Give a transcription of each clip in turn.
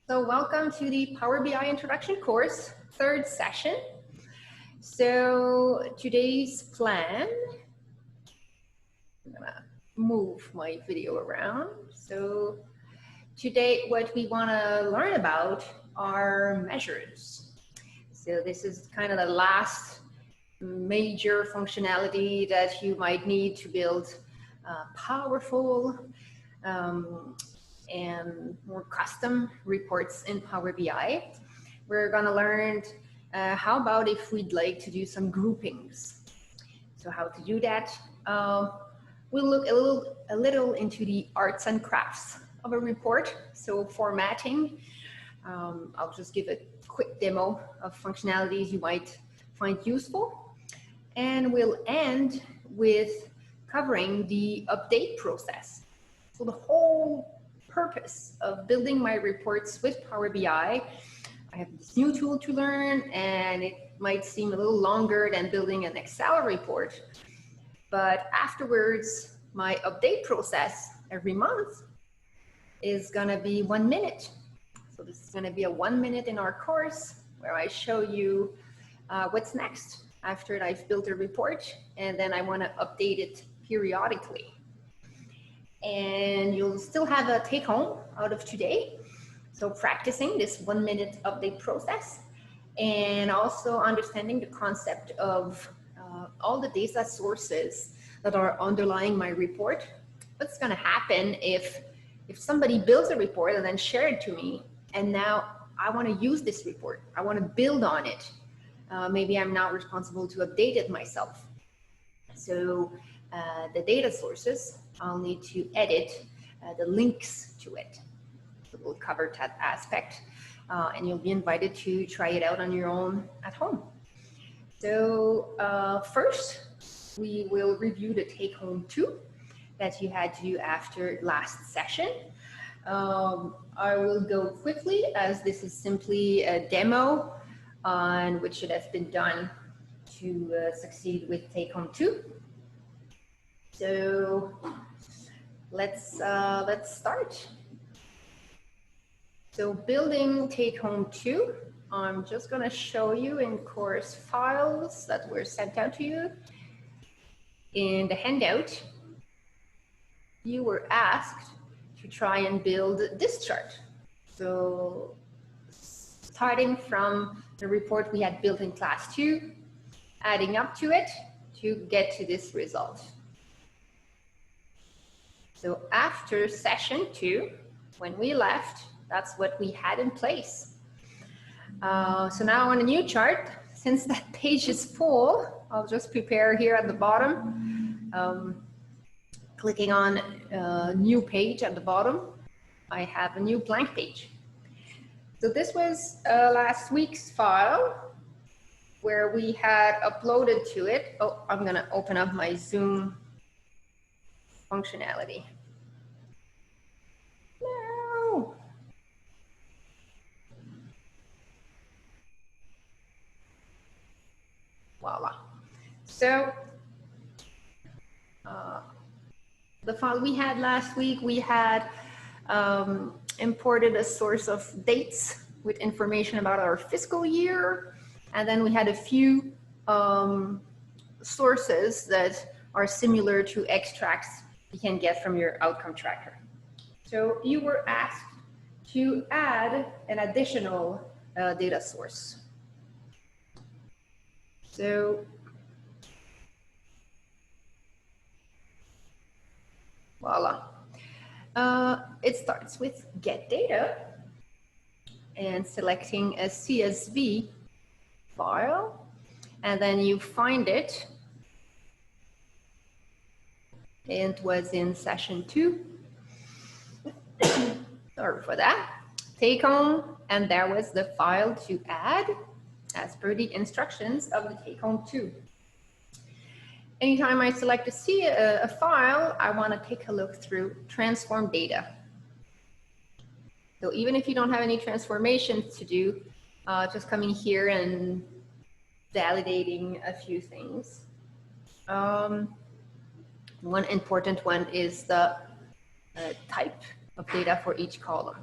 So welcome to the Power BI Introduction course, third session. So today's plan, I'm gonna move my video around. So today what we wanna learn about are measures. So this is kind of the last major functionality that you might need to build powerful and more custom reports in Power BI. We're gonna learn how about if we'd like to do some groupings. So how to do that. We'll look a little into the arts and crafts of a report. So formatting, I'll just give a quick demo of functionalities you might find useful. And we'll end with covering the update process. So the whole purpose of building my reports with Power BI, I have this new tool to learn, and it might seem a little longer than building an Excel report. But afterwards, my update process every month is gonna be 1 minute. So this is gonna be a 1 minute in our course where I show you what's next after I've built a report, and then I wanna update it periodically. And you'll still have a take home out of today. So practicing this 1 minute update process and also understanding the concept of all the data sources that are underlying my report. What's gonna happen if somebody builds a report and then share it to me, and now I wanna use this report, I wanna build on it. Maybe I'm now responsible to update it myself. So the data sources, I'll need to edit the links to it. So we'll cover that aspect, and you'll be invited to try it out on your own at home. So first, we will review the take-home 2 that you had to do after last session. I will go quickly as this is simply a demo on which should have been done to succeed with take-home 2. So let's start. So building take-home 2, I'm just gonna show you in course files that were sent out to you. In the handout, you were asked to try and build this chart. So starting from the report we had built in class 2, adding up to it to get to this result. So after session 2, when we left, that's what we had in place. So now on a new chart, since that page is full, I'll just prepare here at the bottom. Clicking on new page at the bottom, I have a new blank page. So this was last week's file where we had uploaded to it. Oh, I'm gonna open up my Zoom functionality. No. Voila. So the file we had last week, we had imported a source of dates with information about our fiscal year. And then we had a few sources that are similar to extracts you can get from your outcome tracker. So you were asked to add an additional data source. So voila. It starts with get data and selecting a CSV file, and then you find it. It was in session 2. Sorry for that. Take home, and there was the file to add as per the instructions of the take home 2. Anytime I select a file, I want to take a look through transform data. So even if you don't have any transformations to do, just coming here and validating a few things. One important one is the type of data for each column.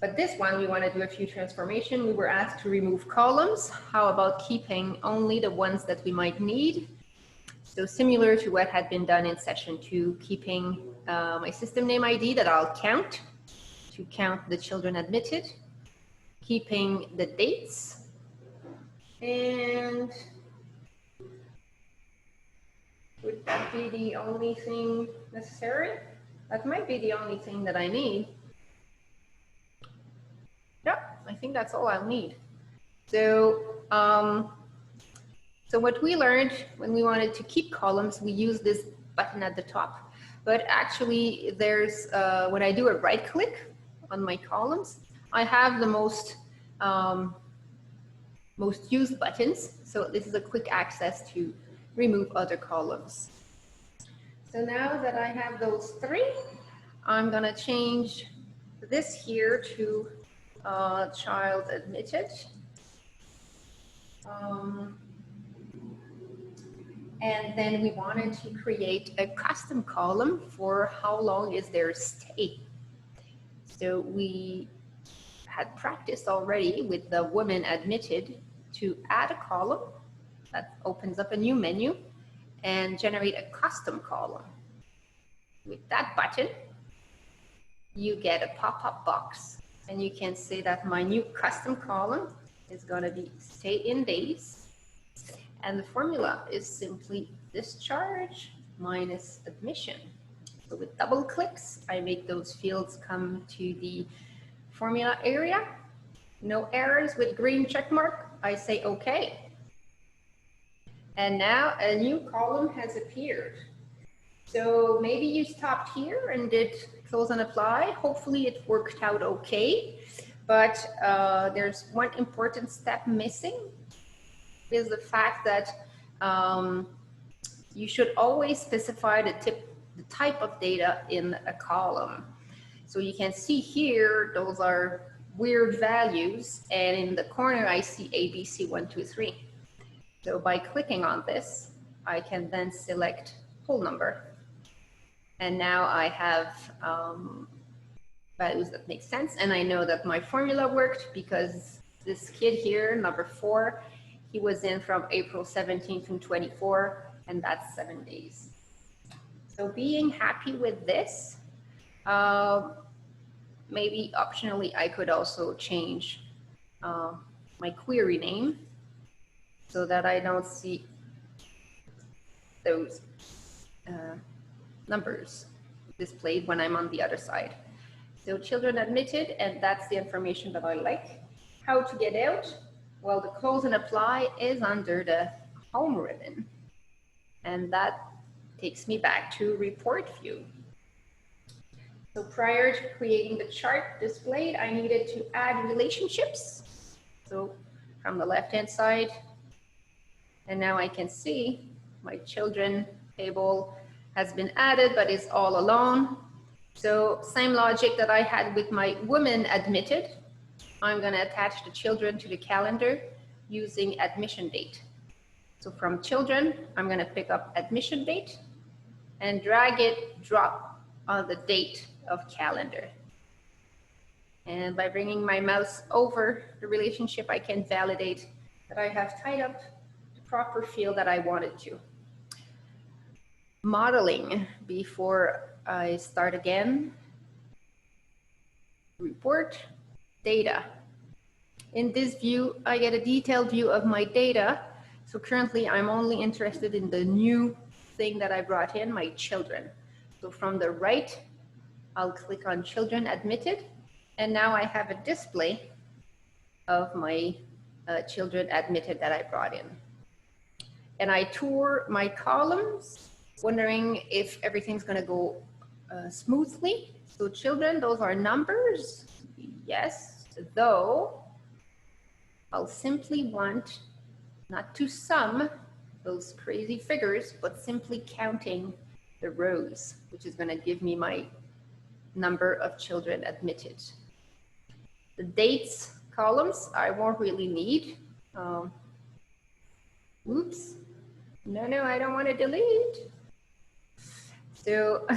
But this one, we want to do a few transformation. We were asked to remove columns. How about keeping only the ones that we might need? So similar to what had been done in session 2, keeping my system name ID that I'll count to count the children admitted, keeping the dates, and would that be the only thing necessary? That might be the only thing that I need. Yeah, I think that's all I'll need. So, so what we learned when we wanted to keep columns, we use this button at the top. But actually, there's when I do a right click on my columns, I have the most used buttons. So this is a quick access to remove other columns. So now that I have those 3, I'm going to change this here to child admitted. And then we wanted to create a custom column for how long is their stay. So we had practiced already with the women admitted to add a column that opens up a new menu and generate a custom column. With that button, you get a pop-up box and you can say that my new custom column is going to be stay in days, and the formula is simply discharge minus admission. So with double clicks, I make those fields come to the formula area. No errors with green check mark. I say okay. And now a new column has appeared. So maybe you stopped here and did close and apply. Hopefully it worked out okay. But there's one important step missing, is the fact that you should always specify the type of data in a column. So you can see here, those are weird values, and in the corner I see ABC 1, 2, 3. So by clicking on this, I can then select whole number. And now I have values that make sense, and I know that my formula worked because this kid here, number 4, he was in from April 17th to 24, and that's 7 days. So being happy with this, maybe optionally I could also change my query name so that I don't see those numbers displayed when I'm on the other side. So children admitted, and that's the information that I like. How to get out? Well, the close and apply is under the home ribbon, and that takes me back to report view. So prior to creating the chart displayed, I needed to add relationships. So from the left-hand side, and now I can see my children table has been added, but is all alone. So same logic that I had with my women admitted, I'm going to attach the children to the calendar using admission date. So from children, I'm going to pick up admission date and drag it, drop on the date of calendar. And by bringing my mouse over the relationship, I can validate that I have tied up the proper field that I wanted to. Modeling before I start again. Report, data. In this view, I get a detailed view of my data. So currently I'm only interested in the new thing that I brought in, my children. So from the right, I'll click on children admitted. And now I have a display of my children admitted that I brought in. And I tour my columns, wondering if everything's going to go smoothly. So children, those are numbers. Yes, though I'll simply want not to sum those crazy figures, but simply counting the rows, which is going to give me my number of children admitted. The dates columns I won't really need. Oops. No, I don't want to delete. So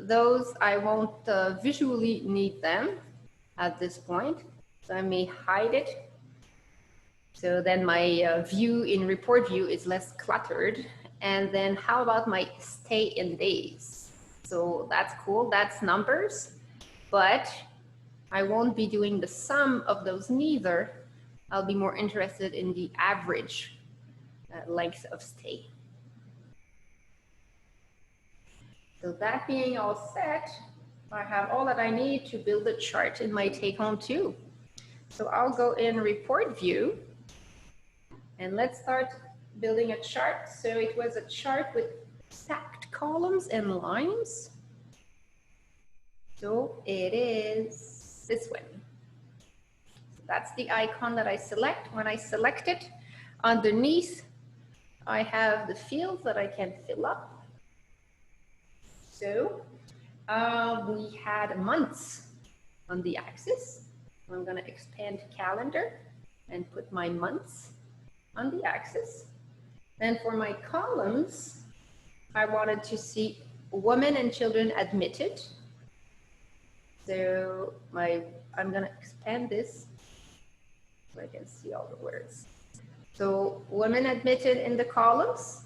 those I won't visually need them at this point. So I may hide it. So then my view in report view is less cluttered. And then how about my stay in days? So that's cool, that's numbers, but I won't be doing the sum of those neither. I'll be more interested in the average length of stay. So that being all set, I have all that I need to build a chart in my take-home too. So I'll go in report view and let's start building a chart. So it was a chart with stacked columns and lines. So it is this one. So that's the icon that I select. When I select it, underneath, I have the fields that I can fill up. So we had months on the axis. I'm going to expand calendar and put my months on the axis. Then for my columns, I wanted to see women and children admitted. So I'm going to expand this so I can see all the words. So women admitted in the columns.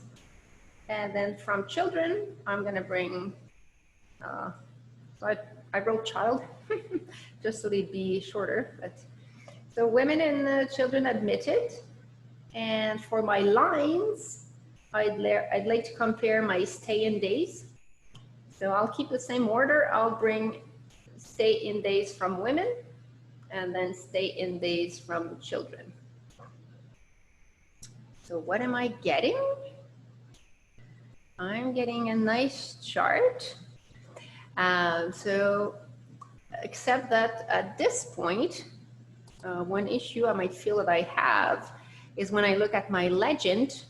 And then from children, I'm going to bring, so I wrote child just so they'd be shorter. But, so women and children admitted. And for my lines, I'd like to compare my stay in days. So I'll keep the same order. I'll bring stay in days from women and then stay in days from children. So what am I getting? I'm getting a nice chart. So except that at this point, one issue I might feel that I have is when I look at my legend,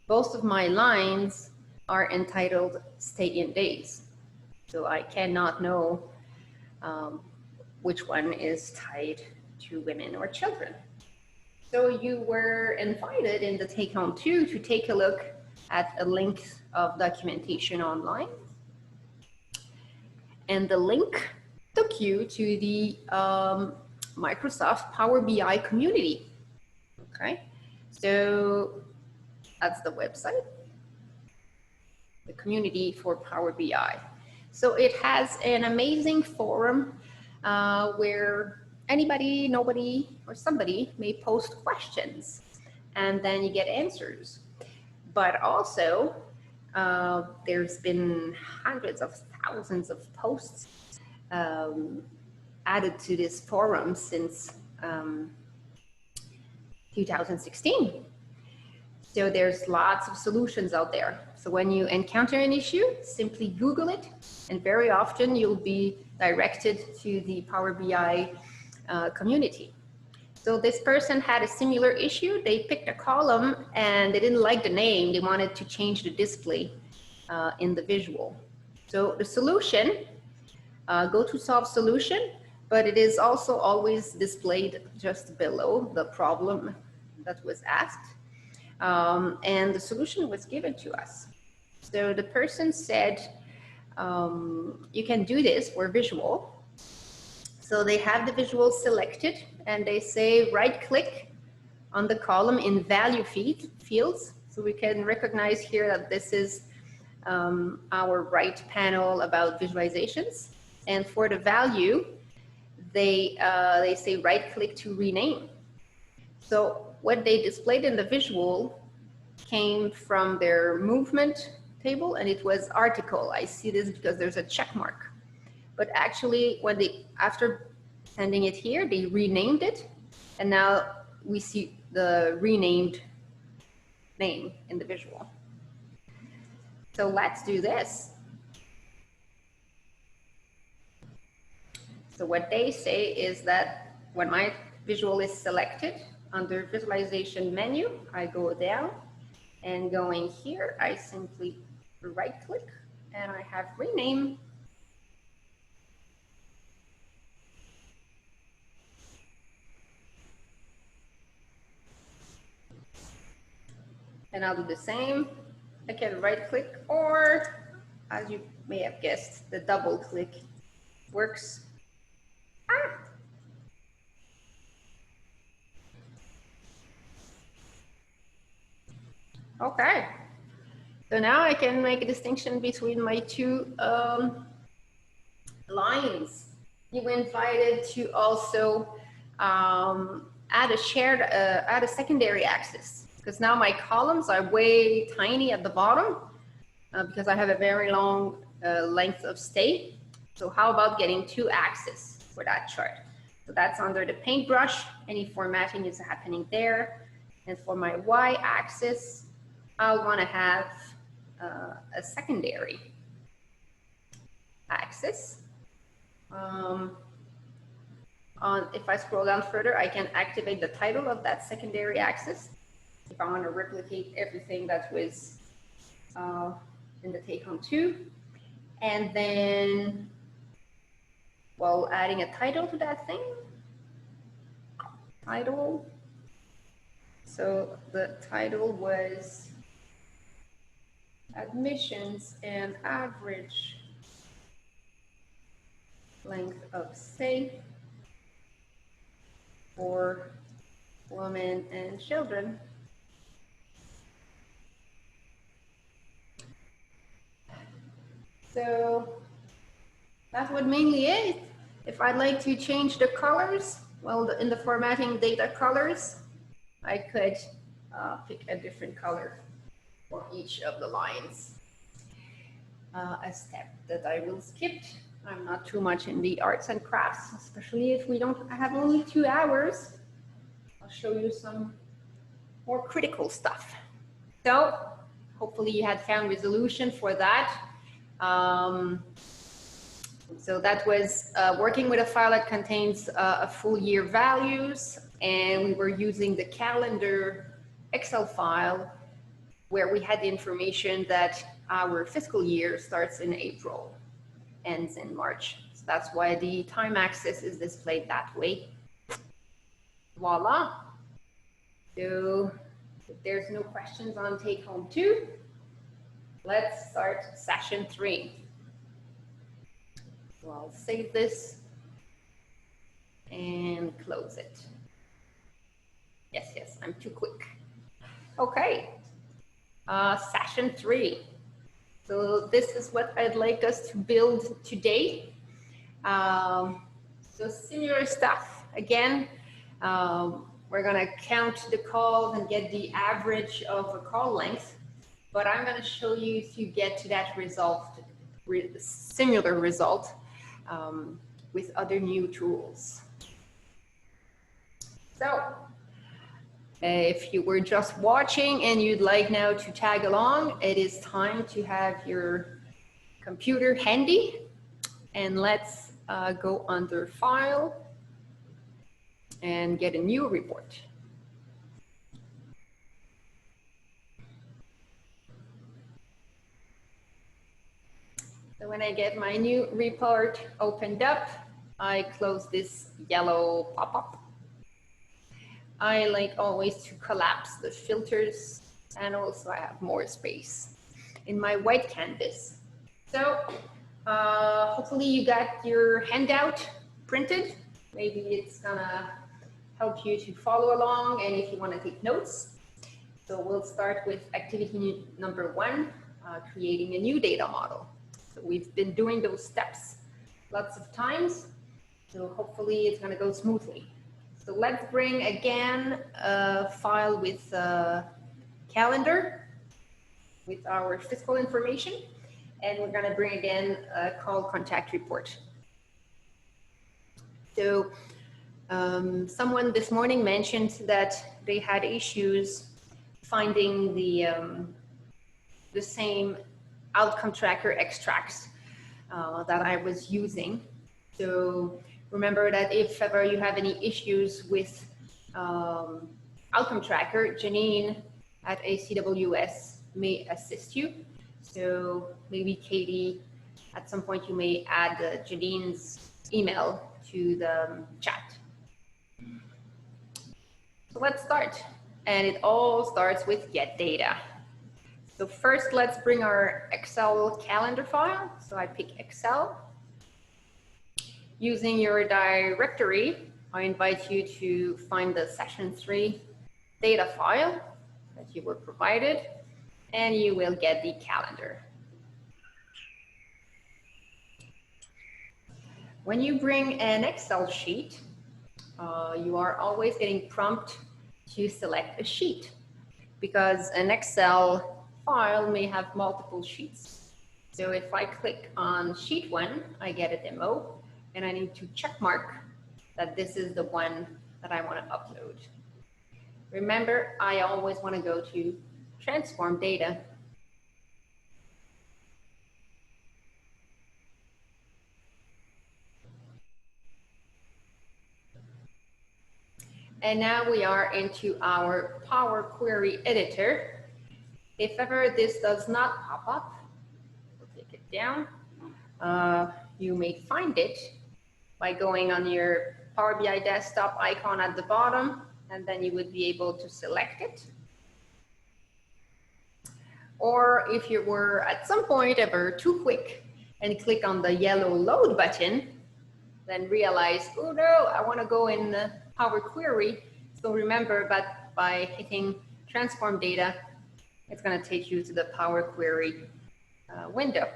both of my lines are entitled stay in days. So I cannot know which one is tied to women or children. So you were invited in the take-home too to take a look at a link of documentation online. And the link took you to the Microsoft Power BI community. Okay, so that's the website, the community for Power BI. So it has an amazing forum where anybody, nobody, or somebody may post questions and then you get answers. But also, there's been hundreds of thousands of posts added to this forum since 2016. So there's lots of solutions out there. So when you encounter an issue, simply Google it, and very often you'll be directed to the Power BI community. So this person had a similar issue. They picked a column and they didn't like the name. They wanted to change the display in the visual. So the solution, go to solve solution, but it is also always displayed just below the problem that was asked. And the solution was given to us. So the person said, you can do this, we're visual. So they have the visual selected and they say right click on the column in value fields. So we can recognize here that this is our right panel about visualizations. And for the value, they say right click to rename. So what they displayed in the visual came from their movement table and it was article. I see this because there's a check mark. But actually, when after sending it here, they renamed it, and now we see the renamed name in the visual. So let's do this. So what they say is that when my visual is selected under visualization menu, I go down, and going here, I simply right click and I have rename. And I'll do the same. I can right click, or as you may have guessed the double click works. Ah. Okay, so now I can make a distinction between my two lines. You were invited to also add a secondary axis, because now my columns are way tiny at the bottom because I have a very long length of stay. So how about getting two axes for that chart? So that's under the paintbrush. Any formatting is happening there. And for my y-axis, I'll want to have a secondary axis. If I scroll down further, I can activate the title of that secondary axis if I want to replicate everything that was in the take-home 2. And then, well, adding a title to that thing. Title. So the title was admissions and average length of stay for women and children. So that's what mainly is. If I'd like to change the colors, well, in the formatting data colors, I could pick a different color for each of the lines. A step that I will skip. I'm not too much in the arts and crafts, especially if we don't have only 2 hours. I'll show you some more critical stuff. So hopefully you had found resolution for that. So that was working with a file that contains a full year values, and we were using the calendar Excel file where we had the information that our fiscal year starts in April, ends in March. So that's why the time axis is displayed that way. Voila. So if there's no questions on take home 2, let's start session 3. So I'll save this and close it. Yes, I'm too quick. Okay, session 3. So this is what I'd like us to build today. So similar stuff. Again, we're gonna count the calls and get the average of a call length, but I'm gonna show you to get to that result, similar result with other new tools. So if you were just watching and you'd like now to tag along, it is time to have your computer handy, and let's go under File and get a new report. So when I get my new report opened up, I close this yellow pop-up. I like always to collapse the filters panel so I have more space in my white canvas. So hopefully you got your handout printed. Maybe it's gonna help you to follow along, and if you want to take notes. So we'll start with activity number 1, creating a new data model. So we've been doing those steps lots of times, so hopefully it's going to go smoothly. So let's bring again a file with calendar with our fiscal information, and we're going to bring again a call contact report. So someone this morning mentioned that they had issues finding the same outcome tracker extracts that I was using. So remember that if ever you have any issues with outcome tracker, Janine at ACWS may assist you. So maybe Katie, at some point you may add Janine's email to the chat. So let's start. And it all starts with get data. So first, let's bring our Excel calendar file. So I pick Excel. Using your directory, I invite you to find the session 3 data file that you were provided, and you will get the calendar. When you bring an Excel sheet, you are always getting prompted to select a sheet, because an Excel file may have multiple sheets. So if I click on sheet 1, I get a demo, and I need to check mark that this is the one that I want to upload. Remember, I always want to go to transform data. And now we are into our Power Query editor. If ever this does not pop up, we'll take it down. You may find it by going on your Power BI desktop icon at the bottom, and then you would be able to select it. Or if you were at some point ever too quick and click on the yellow load button, then realize, oh no, I want to go in Power Query. So remember that by hitting transform data, it's going to take you to the Power Query window,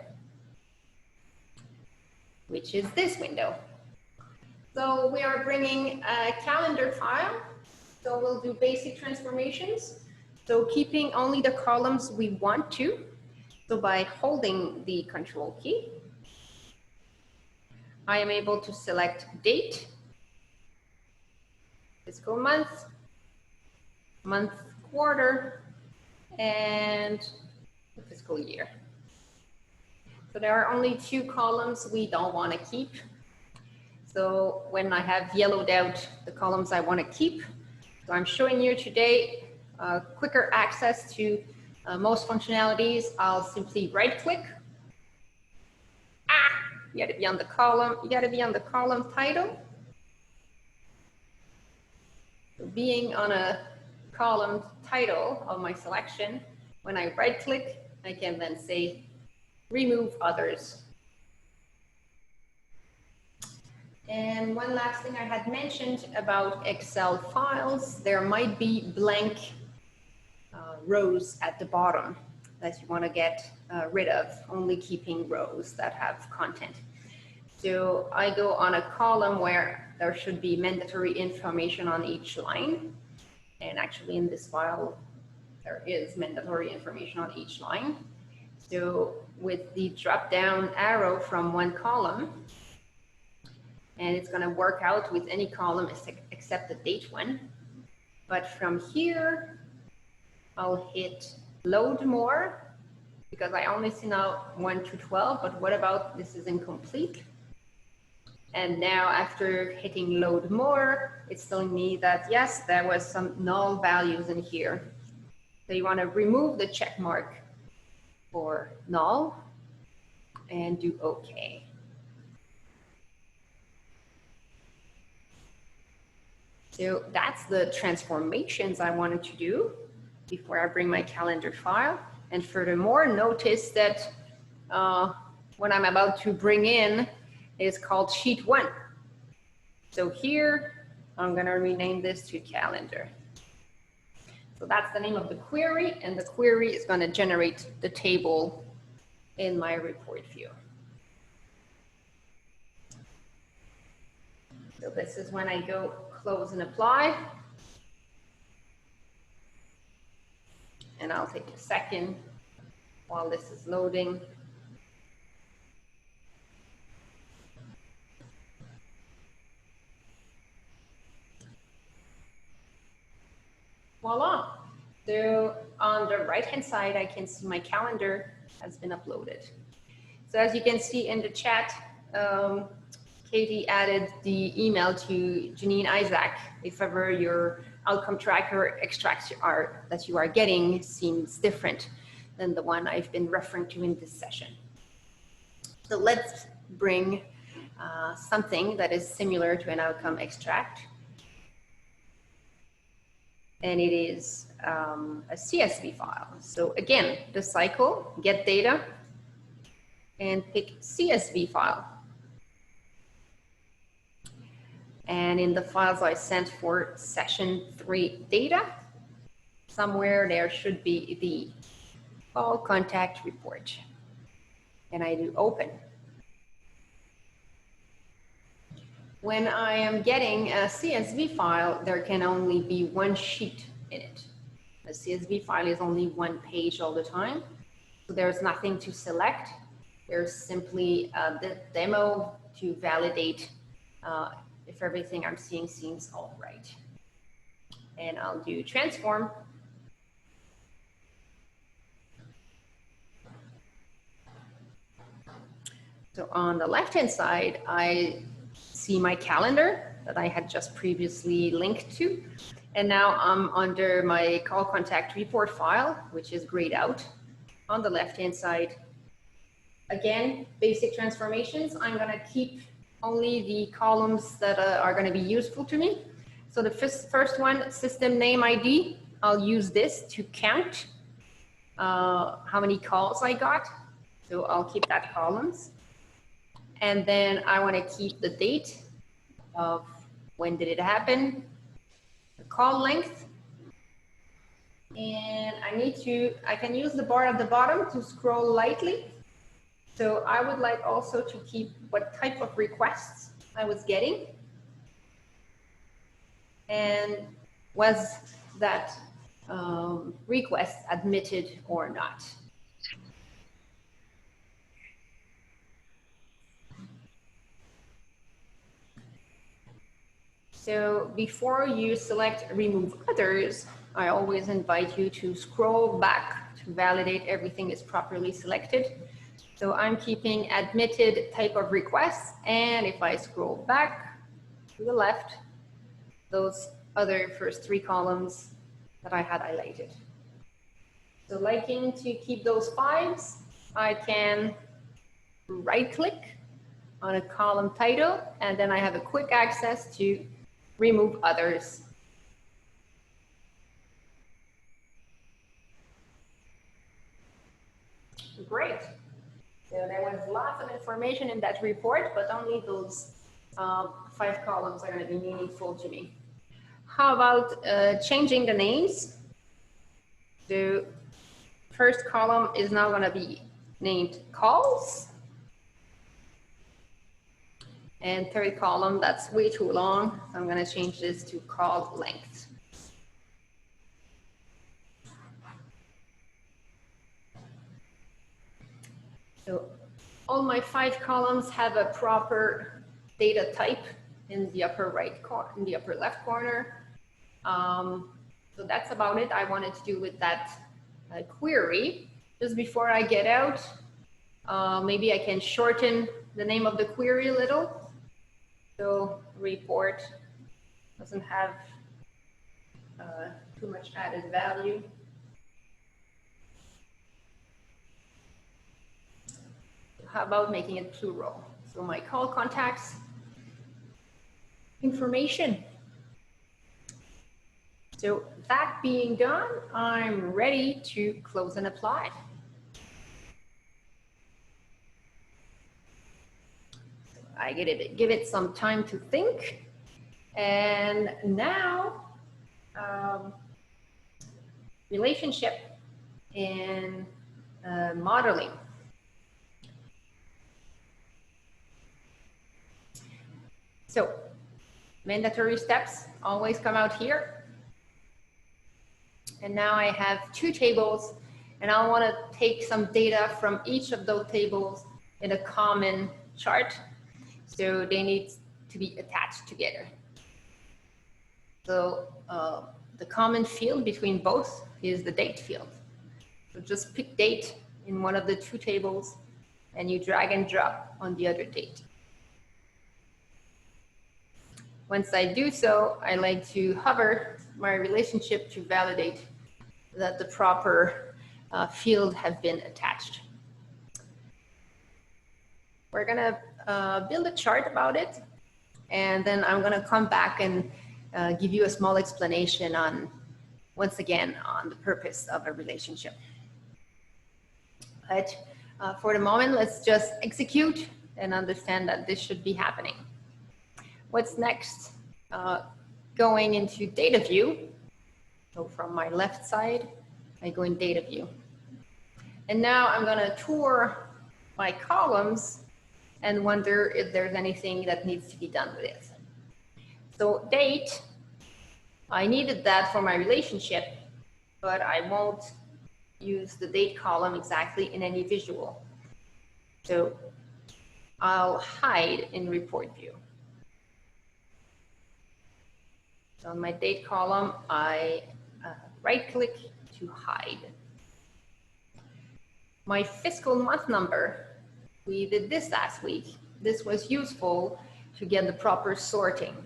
which is this window. So we are bringing a calendar file. So we'll do basic transformations. So keeping only the columns we want to. So by holding the control key, I am able to select date, fiscal month, month, quarter, and the fiscal year. So there are only 2 columns we don't want to keep. So when I have yellowed out the columns I want to keep, so I'm showing you today quicker access to most functionalities. I'll simply right click. You got to be on the column. You got to be on the column title. So being on a column title of my selection, when I right click, I can then say remove others. And one last thing I had mentioned about Excel files, there might be blank rows at the bottom that you want to get rid of, only keeping rows that have content. So I go on a column where there should be mandatory information on each line. And actually in this file, there is mandatory information on each line. So with the drop down arrow from one column, and it's going to work out with any column except the date one. But from here, I'll hit load more, because I only see now 1 to 12, but what about this is incomplete? And now after hitting load more, it's telling me that yes, there was some null values in here. So you want to remove the check mark for null and do OK. So that's the transformations I wanted to do before I bring my calendar file. And furthermore, notice that what I'm about to bring in is called sheet 1. So here, I'm going to rename this to calendar. So that's the name of the query, and the query is going to generate the table in my report view. So this is when I go close and apply. And I'll take a second while this is loading. Voila. So on the right-hand side, I can see my calendar has been uploaded. So as you can see in the chat, Katie added the email to Janine Isaac if ever your outcome tracker extracts that you are getting seems different than the one I've been referring to in this session. So let's bring something that is similar to an outcome extract. and it is a CSV file. So again, the cycle, get data, and pick CSV file. And in the files I sent for session 3 data, somewhere there should be the call contact report. And I do open. When I am getting a CSV file, there can only be one sheet in it. A CSV file is only one page all the time. So there's nothing to select. There's simply the demo to validate if everything I'm seeing seems all right. And I'll do transform. So on the left-hand side, I see my calendar that I had just previously linked to. And now I'm under my call contact report file, which is grayed out on the left-hand side. Again, basic transformations. I'm going to keep only the columns that are going to be useful to me. So the first one, system name ID, I'll use this to count how many calls I got. So I'll keep that columns. And then I want to keep the date of when did it happen, the call length. And I can use the bar at the bottom to scroll lightly. So I would like also to keep what type of requests I was getting. And was that request admitted or not? So before you select remove others, I always invite you to scroll back to validate everything is properly selected. So I'm keeping admitted type of requests, and if I scroll back to the left, those other first 3 columns that I had highlighted. So liking to keep those 5s, I can right click on a column title, and then I have a quick access to remove others. Great. So there was lots of information in that report, but only those 5 columns are going to be meaningful to me. How about changing the names? The first column is now going to be named calls. And third column, that's way too long. So I'm going to change this to call length. So all my 5 columns have a proper data type in the upper right corner, in the upper left corner. So that's about it. I wanted to do with that query. Just before I get out, maybe I can shorten the name of the query a little. So report doesn't have too much added value. How about making it plural? So my call contacts information. So that being done, I'm ready to close and apply. So I give it some time to think. And now, relationship and modeling. So mandatory steps always come out here. And now I have 2 tables, and I want to take some data from each of those tables in a common chart. So they need to be attached together. So the common field between both is the date field. So just pick date in one of the 2 tables, and you drag and drop on the other date. Once I do so, I like to hover my relationship to validate that the proper field have been attached. We're gonna build a chart about it, and then I'm gonna come back and give you a small explanation on once again, on the purpose of a relationship. But for the moment, let's just execute and understand that this should be happening. What's next? Going into data view. So from my left side, I go in data view. And now I'm going to tour my columns and wonder if there's anything that needs to be done with it. So date, I needed that for my relationship, but I won't use the date column exactly in any visual. So I'll hide in report view. So on my date column, I right click to hide. My fiscal month number, we did this last week. This was useful to get the proper sorting.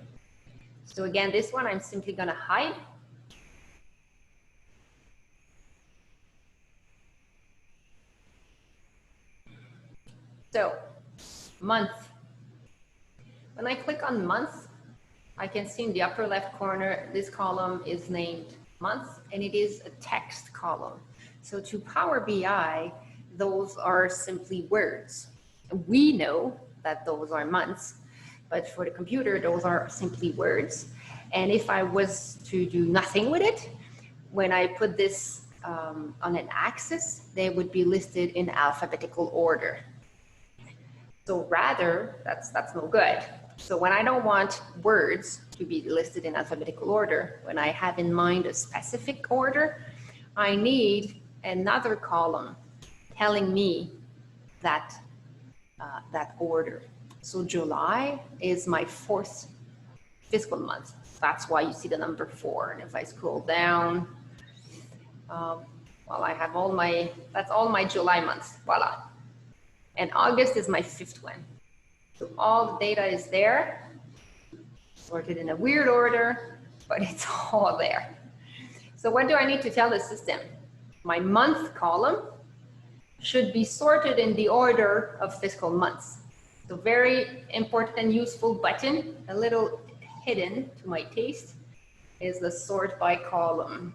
So again, this one I'm simply going to hide. So month. When I click on month, I can see in the upper left corner, this column is named month, and it is a text column. So to Power BI, those are simply words. We know that those are months, but for the computer, those are simply words. And if I was to do nothing with it, when I put this on an axis, they would be listed in alphabetical order. So rather, that's no good. So when I don't want words to be listed in alphabetical order, when I have in mind a specific order, I need another column telling me that that order. So July is my 4th fiscal month. That's why you see the number 4. And if I scroll down, well, I have all my, that's all my July months, voila. And August is my 5th one. So all the data is there, sorted in a weird order, but it's all there. So what do I need to tell the system? My month column should be sorted in the order of fiscal months. So very important and useful button, a little hidden to my taste, is the sort by column.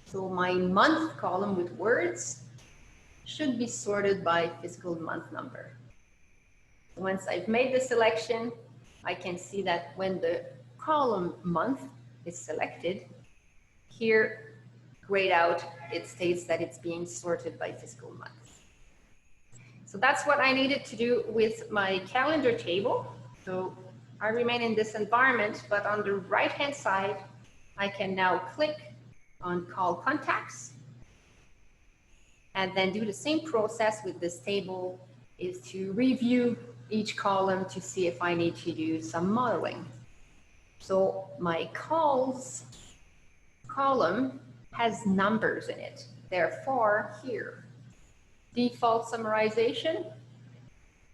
So my month column with words should be sorted by fiscal month number. Once I've made the selection, I can see that when the column month is selected, here, grayed out, it states that it's being sorted by fiscal month. So that's what I needed to do with my calendar table. So I remain in this environment, but on the right-hand side, I can now click on Call Contacts, and then do the same process with this table, is to review each column to see if I need to do some modeling. So my calls column has numbers in it. Therefore, here, default summarization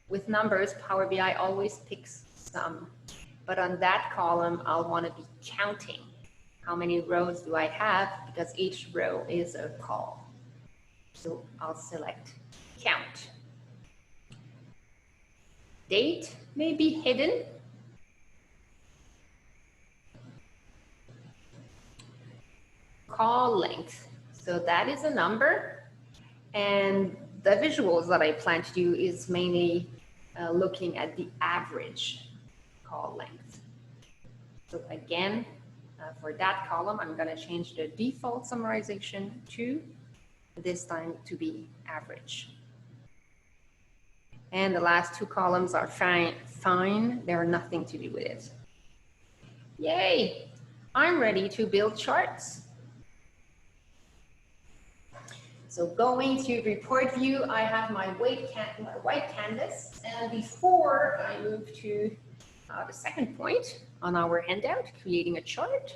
with numbers, Power BI always picks some. But on that column, I'll want to be counting. How many rows do I have? Because each row is a call. So I'll select count. Date may be hidden. Call length. So that is a number. And the visuals that I plan to do is mainly looking at the average call length. So again, for that column, I'm going to change the default summarization to this time to be average. And the last two columns are fine. They are nothing to do with it. Yay! I'm ready to build charts. So going to report view, I have my white canvas. And before I move to the second point on our handout, creating a chart,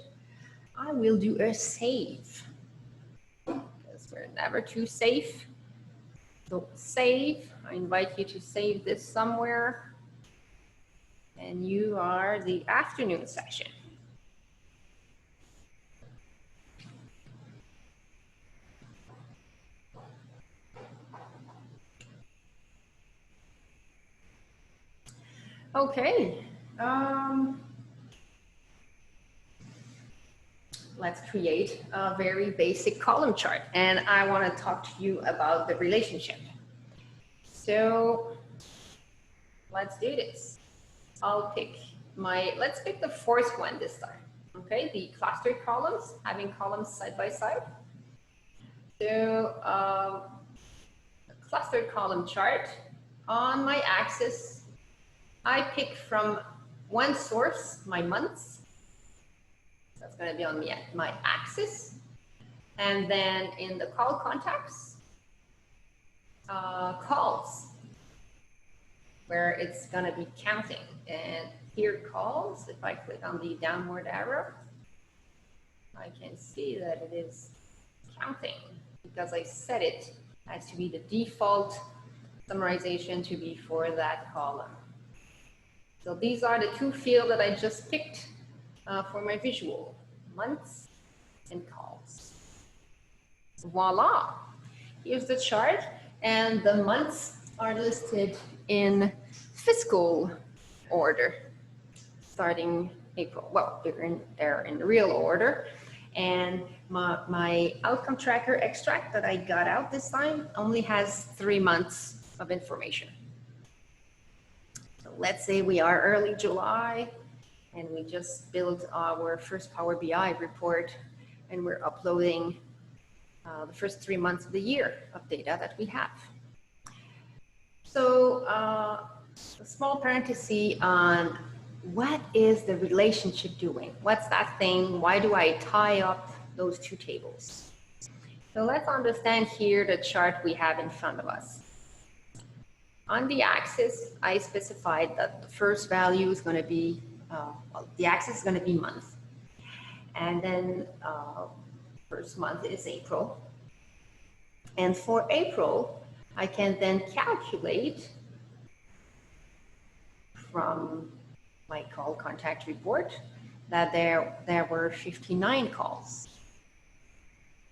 I will do a save. Because we're never too safe. So save, I invite you to save this somewhere. And you are the afternoon session. let's create a very basic column chart. And I want to talk to you about the relationship. So let's do this. Let's pick the fourth one this time. Okay, the clustered columns, having columns side by side. So a clustered column chart. On my axis, I pick from one source, my months. That's going to be on my axis. And then in the call contacts, calls, where it's going to be counting. And here calls, if I click on the downward arrow, I can see that it is counting because I set it as to be the default summarization to be for that column. So these are the two fields that I just picked for my visual, months and calls. Voila, here's the chart, and the months are listed in fiscal order, starting April. Well, they're in real order. And my outcome tracker extract that I got out this time only has 3 months of information. So let's say we are early July and we just built our first Power BI report and we're uploading the first 3 months of the year of data that we have. So a small parenthesis on what is the relationship doing? What's that thing? Why do I tie up those two tables? So let's understand here the chart we have in front of us. On the axis, I specified that the first value is going to be, the axis is going to be month. And then first month is April. And for April, I can then calculate from my call contact report that there were 59 calls.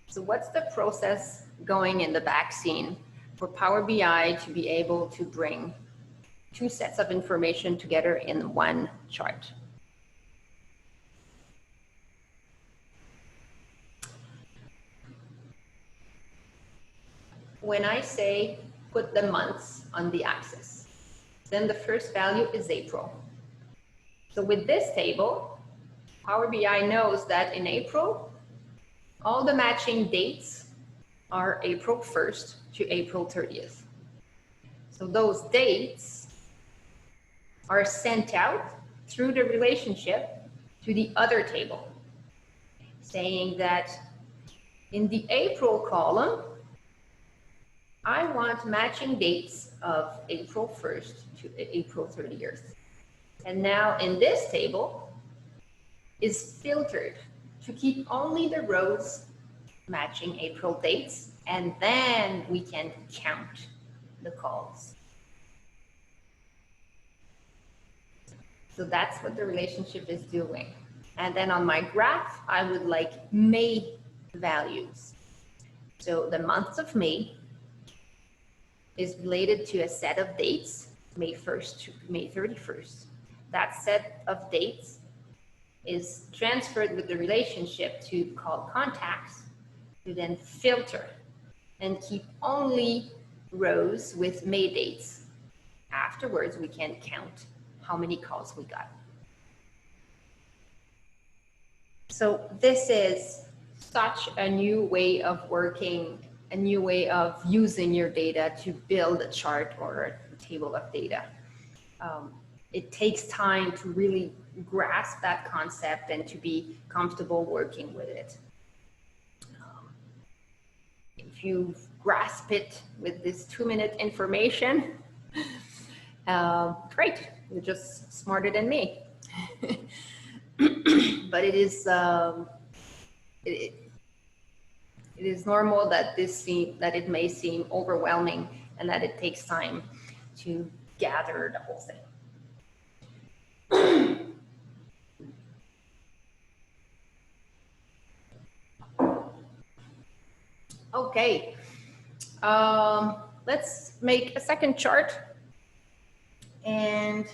So what's the process going in the back scene for Power BI to be able to bring two sets of information together in one chart? When I say put the months on the axis, then the first value is April. So with this table, Power BI knows that in April, all the matching dates are April 1st to April 30th. So those dates are sent out through the relationship to the other table, saying that in the April column, I want matching dates of April 1st to April 30th. And now in this table is filtered to keep only the rows matching April dates, and then we can count the calls. So that's what the relationship is doing. And then on my graph, I would like May values. So the month of May is related to a set of dates, May 1st to May 31st. That set of dates is transferred with the relationship to call contacts to then filter and keep only rows with May dates. Afterwards, we can count how many calls we got. So this is such a new way of working, a new way of using your data to build a chart or a table of data. It takes time to really grasp that concept and to be comfortable working with it. If you grasp it with this 2-minute information, great, you're just smarter than me. But it is normal that it may seem overwhelming and that it takes time to gather the whole thing. Okay, let's make a second chart. And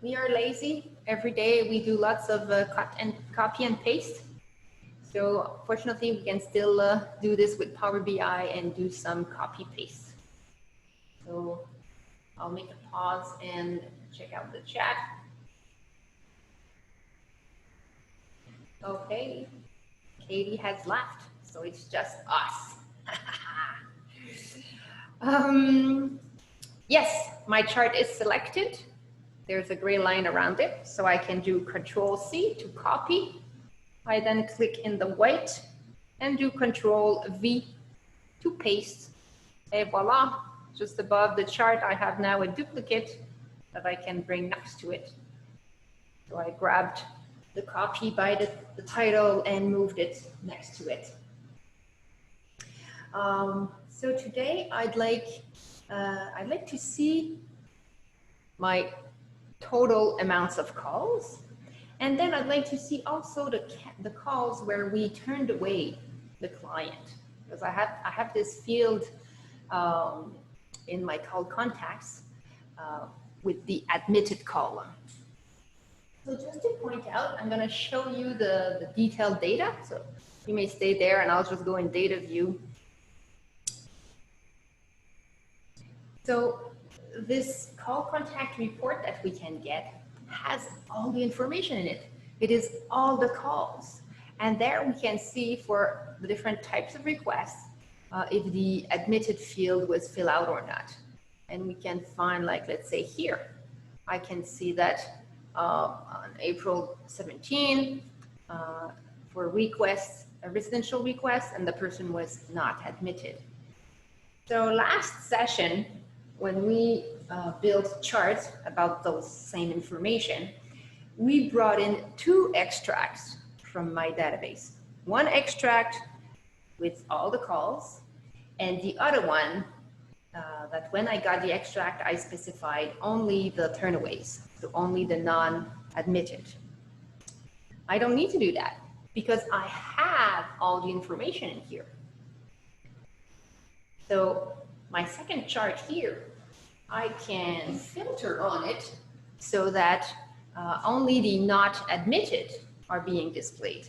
we are lazy. Every day we do lots of copy and paste. So fortunately, we can still do this with Power BI and do some copy paste. So I'll make a pause and check out the chat. Okay, Katie has left, so it's just us. Yes, my chart is selected. There's a gray line around it, so I can do Control-C to copy. I then click in the white and do Control-V to paste. Et voila, just above the chart, I have now a duplicate that I can bring next to it. So I grabbed the copy by the title and moved it next to it. So today I'd like to see my total amounts of calls, and then I'd like to see also the calls where we turned away the client, because I have this field in my call contacts with the admitted column. So just to point out, I'm going to show you the detailed data. So you may stay there and I'll just go in data view. So this call contact report that we can get has all the information in it. It is all the calls. And there we can see for the different types of requests, if the admitted field was filled out or not. And we can find, like, let's say here, I can see that on April 17, for requests, a residential request, and the person was not admitted. So last session, when we built charts about those same information, we brought in 2 extracts from my database. One extract with all the calls, and the other one that when I got the extract, I specified only the turnaways, so only the non-admitted. I don't need to do that because I have all the information in here. So my second chart here, I can filter on it so that only the not admitted are being displayed.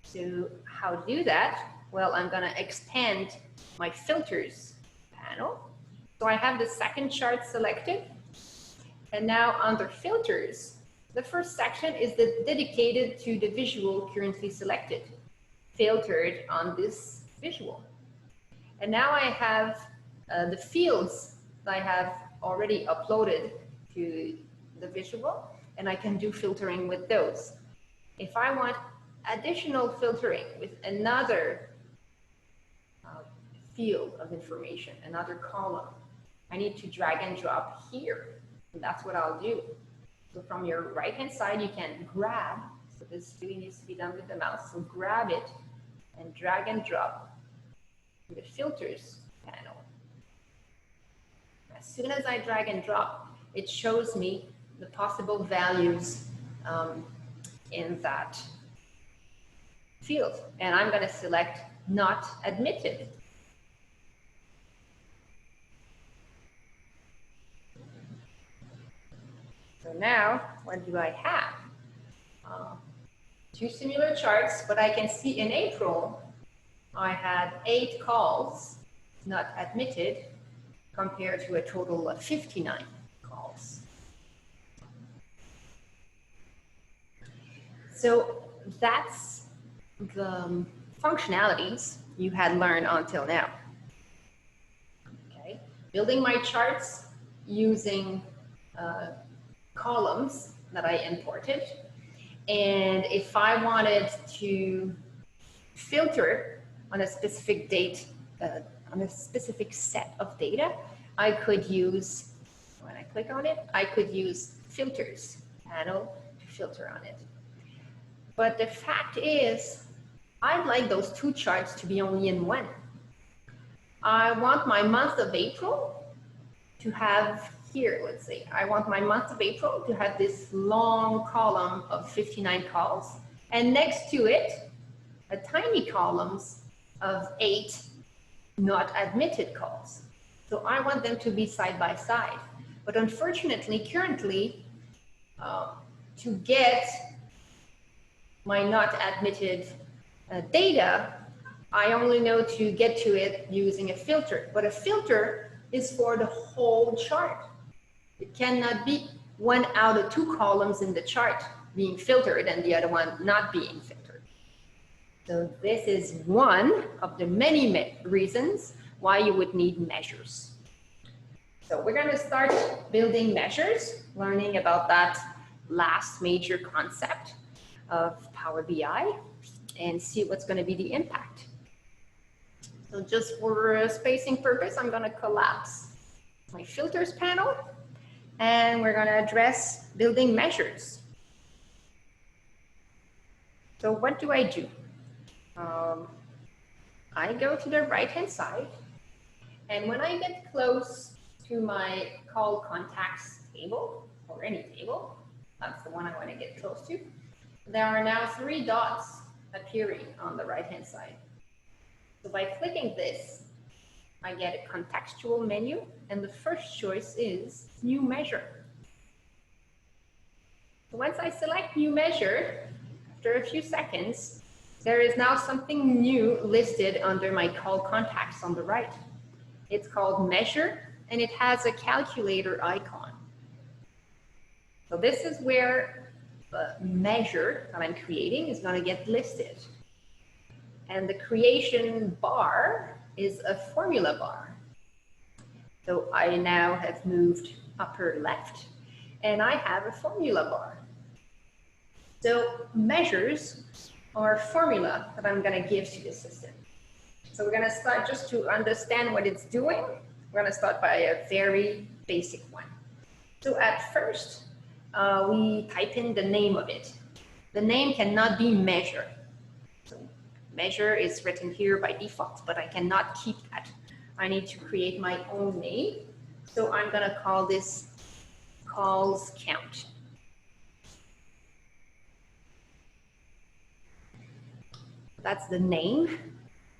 So how to do that? Well, I'm going to expand my filters panel. So I have the second chart selected. And now under filters, the first section is dedicated to the visual currently selected, filtered on this visual. And now I have the fields that I have already uploaded to the visual, and I can do filtering with those. If I want additional filtering with another field of information, another column, I need to drag and drop here. And that's what I'll do. So from your right-hand side, you can grab, so this really needs to be done with the mouse, so grab it and drag and drop to the filters panel. As soon as I drag and drop, it shows me the possible values in that field. And I'm going to select not admitted. So now, what do I have? 2 similar charts, but I can see in April, I had 8 calls not admitted compared to a total of 59 calls. So that's the functionalities you had learned until now. Okay, building my charts using columns that I imported. And if I wanted to filter on a specific date, on a specific set of data, I could use, when I click on it, I could use filters panel to filter on it. But the fact is, I'd like those 2 charts to be only in one. I want my month of April to have here, let's say, I want my month of April to have this long column of 59 calls, and next to it, a tiny columns of 8 not admitted calls. So I want them to be side by side. But unfortunately, currently, to get my not admitted Data, I only know to get to it using a filter, but a filter is for the whole chart. It cannot be one out of two columns in the chart being filtered and the other one not being filtered. So this is one of the many reasons why you would need measures. So we're going to start building measures, learning about that last major concept of Power BI and see what's going to be the impact. So just for spacing purpose, I'm going to collapse my filters panel and we're going to address building measures. So what do? I go to the right-hand side, and when I get close to my call contacts table, or any table, that's the one I want to get close to, there are now 3 dots appearing on the right-hand side. So by clicking this, I get a contextual menu, and the first choice is New Measure. So once I select New Measure, after a few seconds, there is now something new listed under my call contacts on the right. It's called Measure, and it has a calculator icon. So this is where the measure that I'm creating is going to get listed. And the creation bar is a formula bar. So I now have moved upper left, and I have a formula bar. So measures are a formula that I'm going to give to the system. So we're going to start, just to understand what it's doing, we're going to start by a very basic one. So at first, we type in the name of it. The name cannot be measure. So measure is written here by default, but I cannot keep that. I need to create my own name. So I'm going to call this calls count. That's the name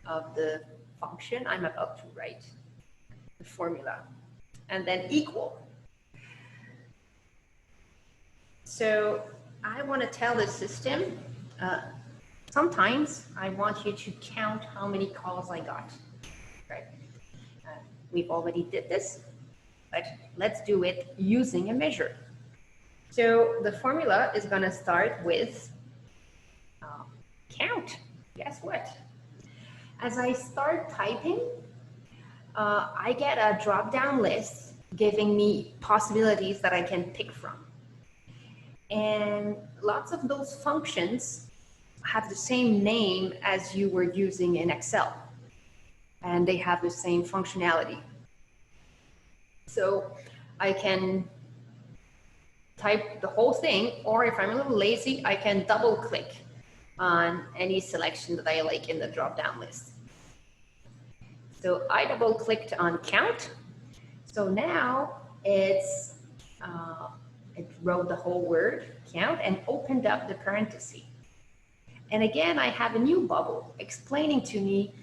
of the function I'm about to write, the formula, and then equal. So I want to tell the system, sometimes I want you to count how many calls I got, right? We've already did this, but let's do it using a measure. So the formula is going to start with count. Guess what? As I start typing, I get a drop-down list giving me possibilities that I can pick from. And lots of those functions have the same name as you were using in Excel. And they have the same functionality. So I can type the whole thing, or if I'm a little lazy, I can double click on any selection that I like in the drop-down list. So I double clicked on count. So now it wrote the whole word count and opened up the parenthesis. And again, I have a new bubble explaining to me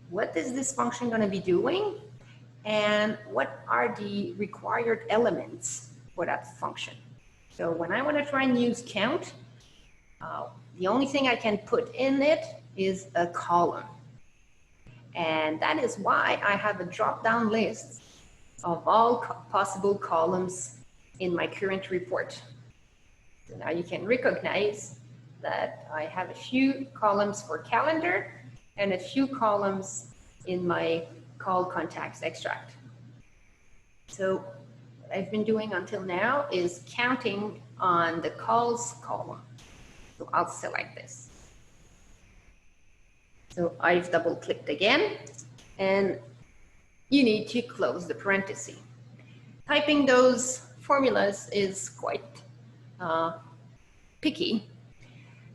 what is this function going to be doing and what are the required elements for that function. So when I want to try and use count, the only thing I can put in it is a column. And that is why I have a drop-down list of all possible columns in my current report. So now you can recognize that I have a few columns for calendar and a few columns in my call contacts extract. So what I've been doing until now is counting on the calls column. So I'll select this. So I've double clicked again, and you need to close the parenthesis. Typing those formulas is quite picky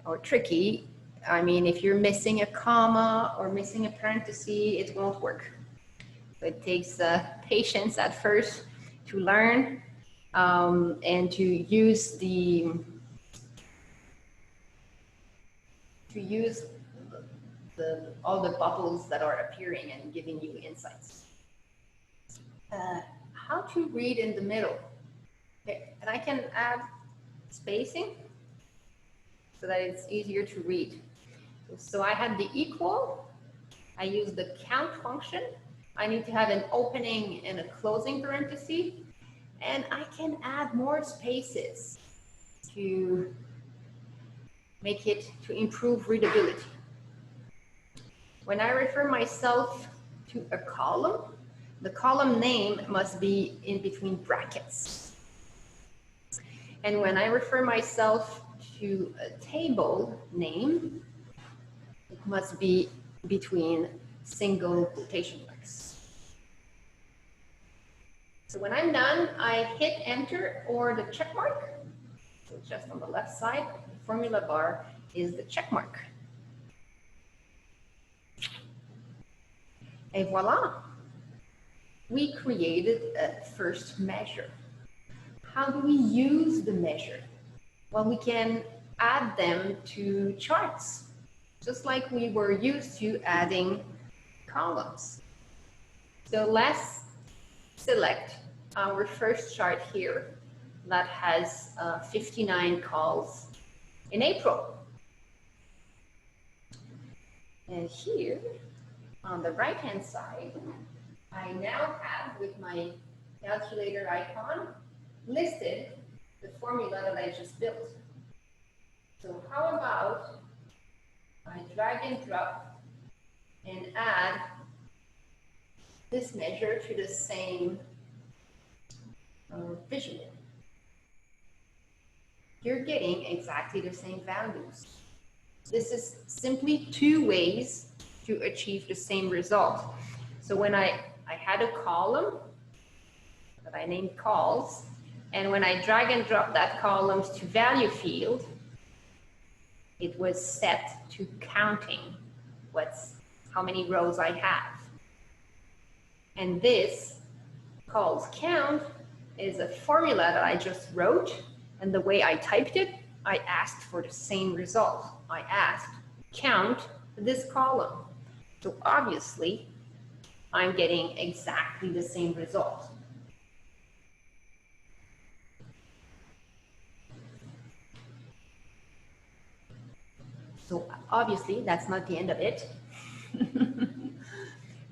or tricky. I mean, if you're missing a comma or missing a parenthesis, it won't work. So it takes patience at first to learn and to use all the bubbles that are appearing and giving you insights. How to read in the middle. Okay. And I can add spacing so that it's easier to read. So I had the equal, I use the count function. I need to have an opening and a closing parenthesis, and I can add more spaces to make it, to improve readability. When I refer myself to a column, the column name must be in between brackets. And when I refer myself to a table name, it must be between single quotation marks. So when I'm done, I hit enter or the check mark. So just on the left side, the formula bar is the check mark. Et voila, we created a first measure. How do we use the measure? Well, we can add them to charts, just like we were used to adding columns. So let's select our first chart here that has 59 calls in April. And here on the right hand side, I now have, with my calculator icon, listed the formula that I just built. So how about I drag and drop and add this measure to the same visual. You're getting exactly the same values. This is simply two ways to achieve the same result. So when I had a column that I named calls, and when I drag and drop that column to value field, it was set to counting how many rows I have. And this calls count is a formula that I just wrote, and the way I typed it, I asked for the same result. I asked count this column. So obviously, I'm getting exactly the same result. So obviously, that's not the end of it.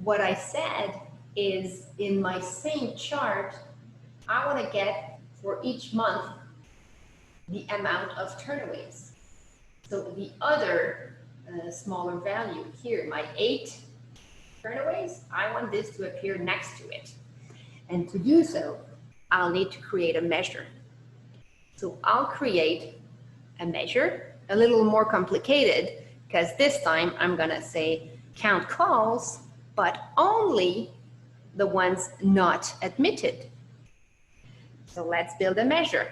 What I said is, in my same chart, I want to get for each month the amount of turnaways. So the other smaller value here, my 8 turnaways, I want this to appear next to it. And to do so, I'll need to create a measure. So I'll create a measure, a little more complicated, because this time I'm going to say count calls, but only the ones not admitted. So let's build a measure.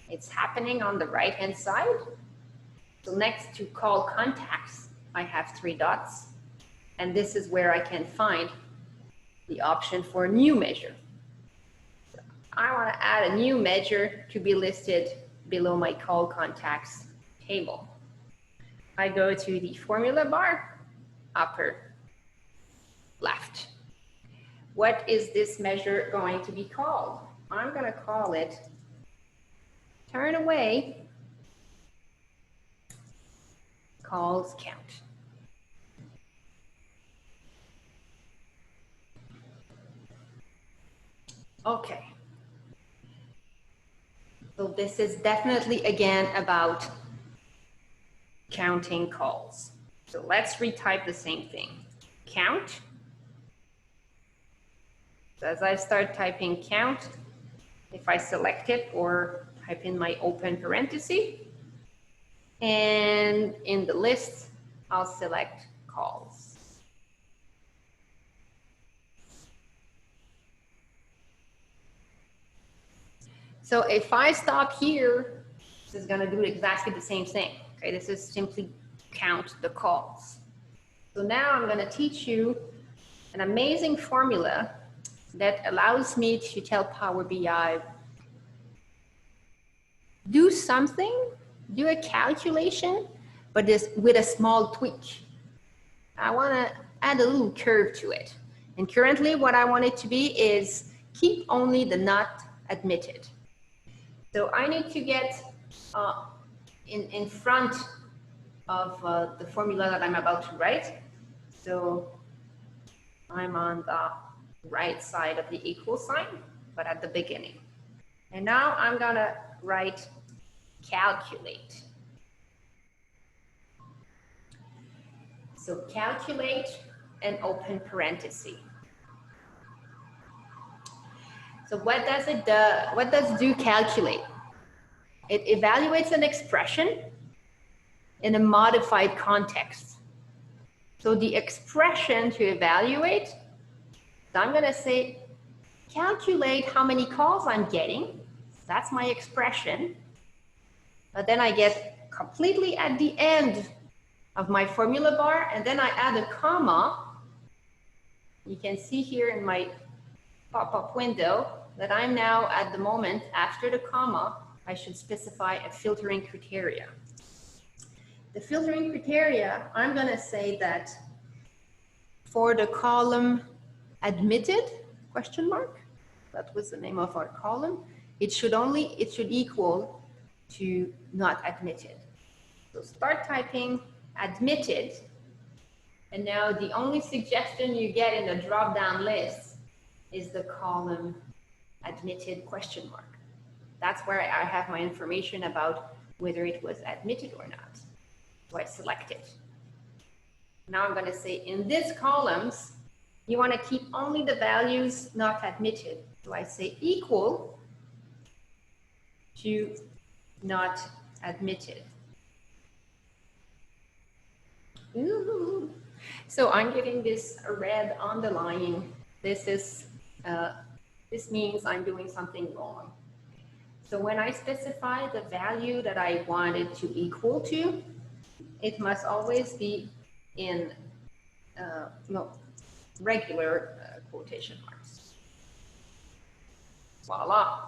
It's happening on the right-hand side. So next to call contacts, I have 3 dots. And this is where I can find the option for a new measure. So I want to add a new measure to be listed below my call contacts table. I go to the formula bar, upper left. What is this measure going to be called? I'm going to call it turn away calls count. Okay. So this is definitely again about counting calls. So let's retype the same thing. Count. So as I start typing count, if I select it or type in my open parenthesis, and in the list, I'll select calls. So if I stop here, this is going to do exactly the same thing. Okay, this is simply count the calls. So now I'm going to teach you an amazing formula that allows me to tell Power BI, do something, do a calculation, but this with a small tweak. I want to add a little curve to it. And currently what I want it to be is keep only the not admitted. So I need to get in front of the formula that I'm about to write. So I'm on the right side of the equal sign, but at the beginning. And now I'm gonna write calculate. So calculate and open parenthesis. So what does it do? What does do calculate? It evaluates an expression in a modified context. So the expression to evaluate, so I'm going to say calculate how many calls I'm getting. That's my expression. But then I get completely at the end of my formula bar, and then I add a comma. You can see here in my pop-up window that I'm now at the moment after the comma, I should specify a filtering criteria. The filtering criteria, I'm going to say that for the column admitted, question mark, that was the name of our column, it should equal to not admitted. So start typing admitted, and now the only suggestion you get in the drop-down list is the column admitted question mark. That's where I have my information about whether it was admitted or not. So I select it. Now I'm going to say in this columns, you want to keep only the values not admitted. So I say equal to not admitted. Ooh. So I'm getting this red underlying. This means I'm doing something wrong. So when I specify the value that I want it to equal to, it must always be in regular quotation marks. Voila.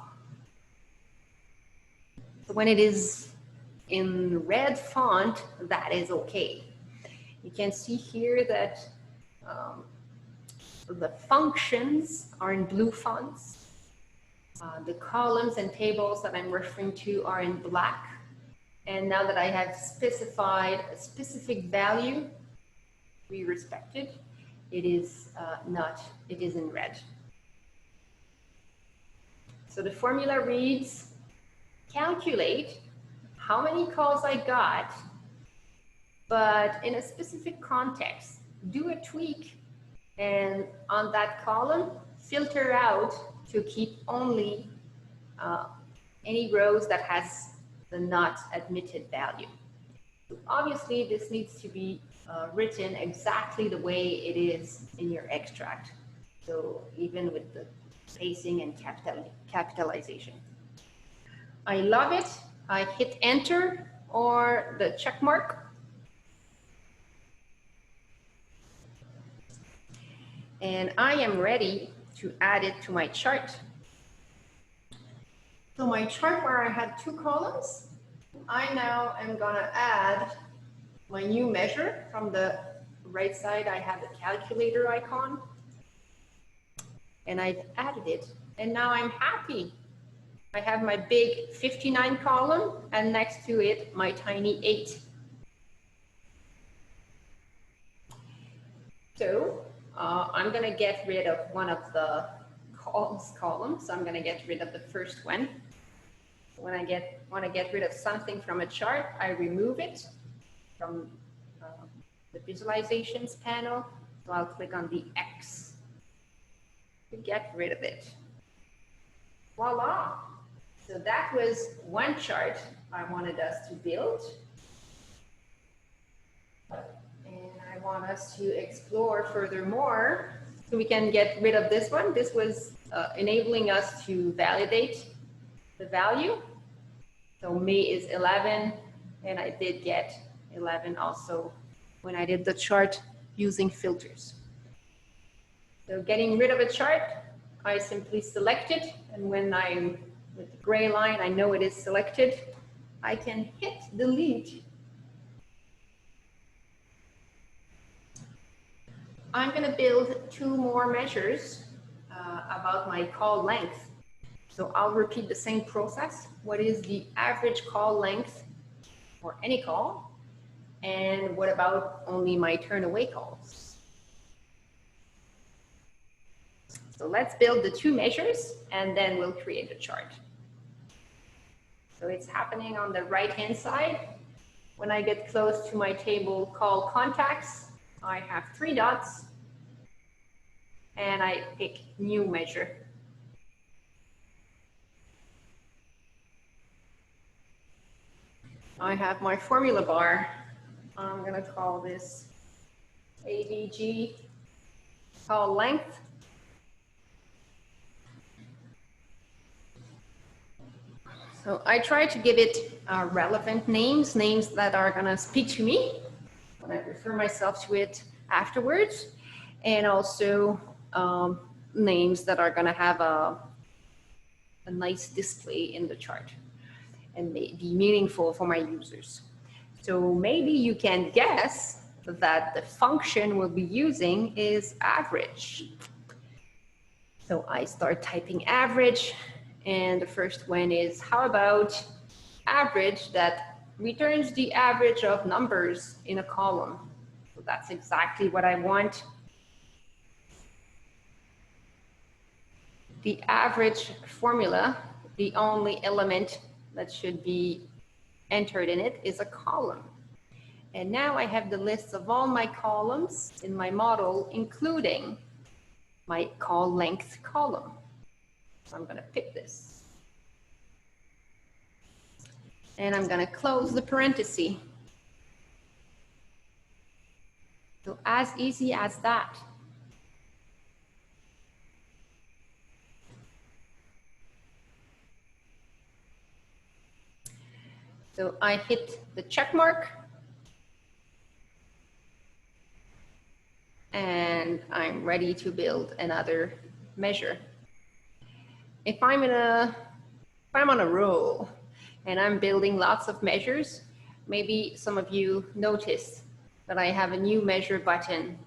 So when it is in red font, that is okay. You can see here that the functions are in blue fonts. The columns and tables that I'm referring to are in black. And now that I have specified a specific value, we respected, it is it is in red. So the formula reads, calculate how many calls I got, but in a specific context, do a tweak, and on that column, filter out to keep only any rows that has the not admitted value. So obviously, this needs to be written exactly the way it is in your extract. So even with the spacing and capitalization. I love it. I hit enter or the check mark. And I am ready to add it to my chart. So my chart where I had two columns, I now am gonna add my new measure. From the right side, I have the calculator icon. And I've added it, and now I'm happy. I have my big 59 column, and next to it, my tiny 8. So I'm gonna get rid of one of the columns. So I'm gonna get rid of the first one. When I want to get rid of something from a chart, I remove it from the visualizations panel. So I'll click on the X to get rid of it. Voila! So that was one chart I wanted us to build. And I want us to explore furthermore. So we can get rid of this one. This was enabling us to validate the value. So May is 11, and I did get 11 also when I did the chart using filters. So getting rid of a chart, I simply select it, and when I'm with the gray line, I know it is selected. I can hit delete. I'm going to build 2 more measures about my call length. So I'll repeat the same process. What is the average call length for any call? And what about only my turn away calls? So let's build the two measures and then we'll create a chart. So it's happening on the right-hand side. When I get close to my table called contacts, I have 3 dots and I pick new measure. I have my formula bar. I'm going to call this AVG call length. So I try to give it relevant names, names that are going to speak to me when I refer myself to it afterwards, and also names that are going to have a nice display in the chart and be meaningful for my users. So maybe you can guess that the function we'll be using is average. So I start typing average, and the first one is, how about average that returns the average of numbers in a column? So that's exactly what I want. The average formula, the only element that should be entered in it is a column. And now I have the list of all my columns in my model, including my call length column. So I'm going to pick this. And I'm going to close the parenthesis. So as easy as that. So I hit the check mark. And I'm ready to build another measure. If I'm on a roll and I'm building lots of measures, maybe some of you noticed that I have a new measure button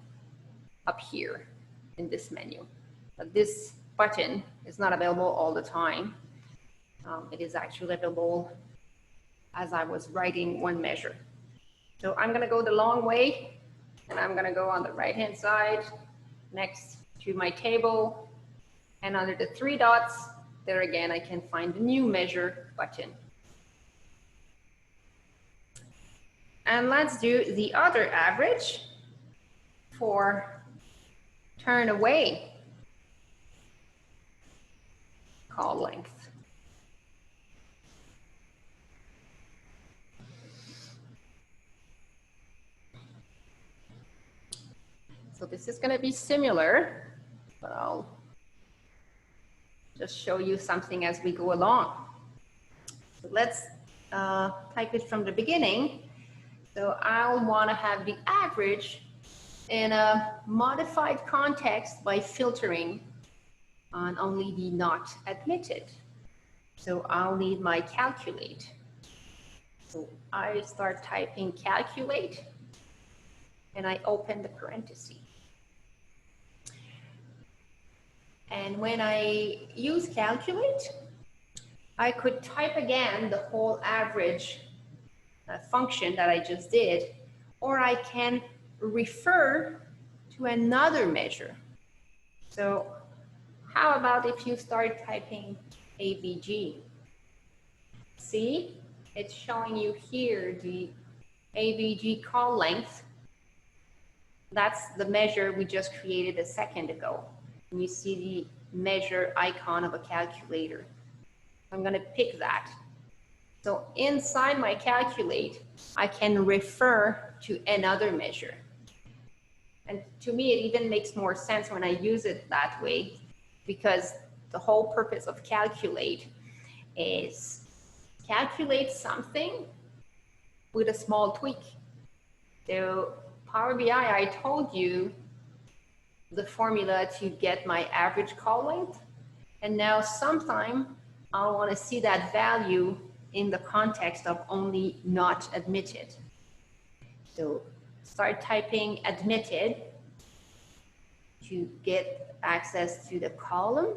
up here in this menu. But this button is not available all the time. It is actually available as I was writing one measure. So I'm going to go the long way, and I'm going to go on the right-hand side next to my table, and under the 3 dots, there again, I can find the new measure button. And let's do the other average for turn away call length. So this is going to be similar, but I'll just show you something as we go along. So let's type it from the beginning. So I'll want to have the average in a modified context by filtering on only the not admitted. So I'll need my calculate. So I start typing calculate, and I open the parenthesis. And when I use calculate, I could type again the whole average function that I just did, or I can refer to another measure. So how about if you start typing AVG? See, it's showing you here the AVG call length. That's the measure we just created a second ago. And you see the measure icon of a calculator. I'm going to pick that. So inside my calculate, I can refer to another measure. And to me, it even makes more sense when I use it that way, because the whole purpose of calculate is calculate something with a small tweak. So Power BI, I told you the formula to get my average call length. And now sometime I want to see that value in the context of only not admitted. So start typing admitted to get access to the column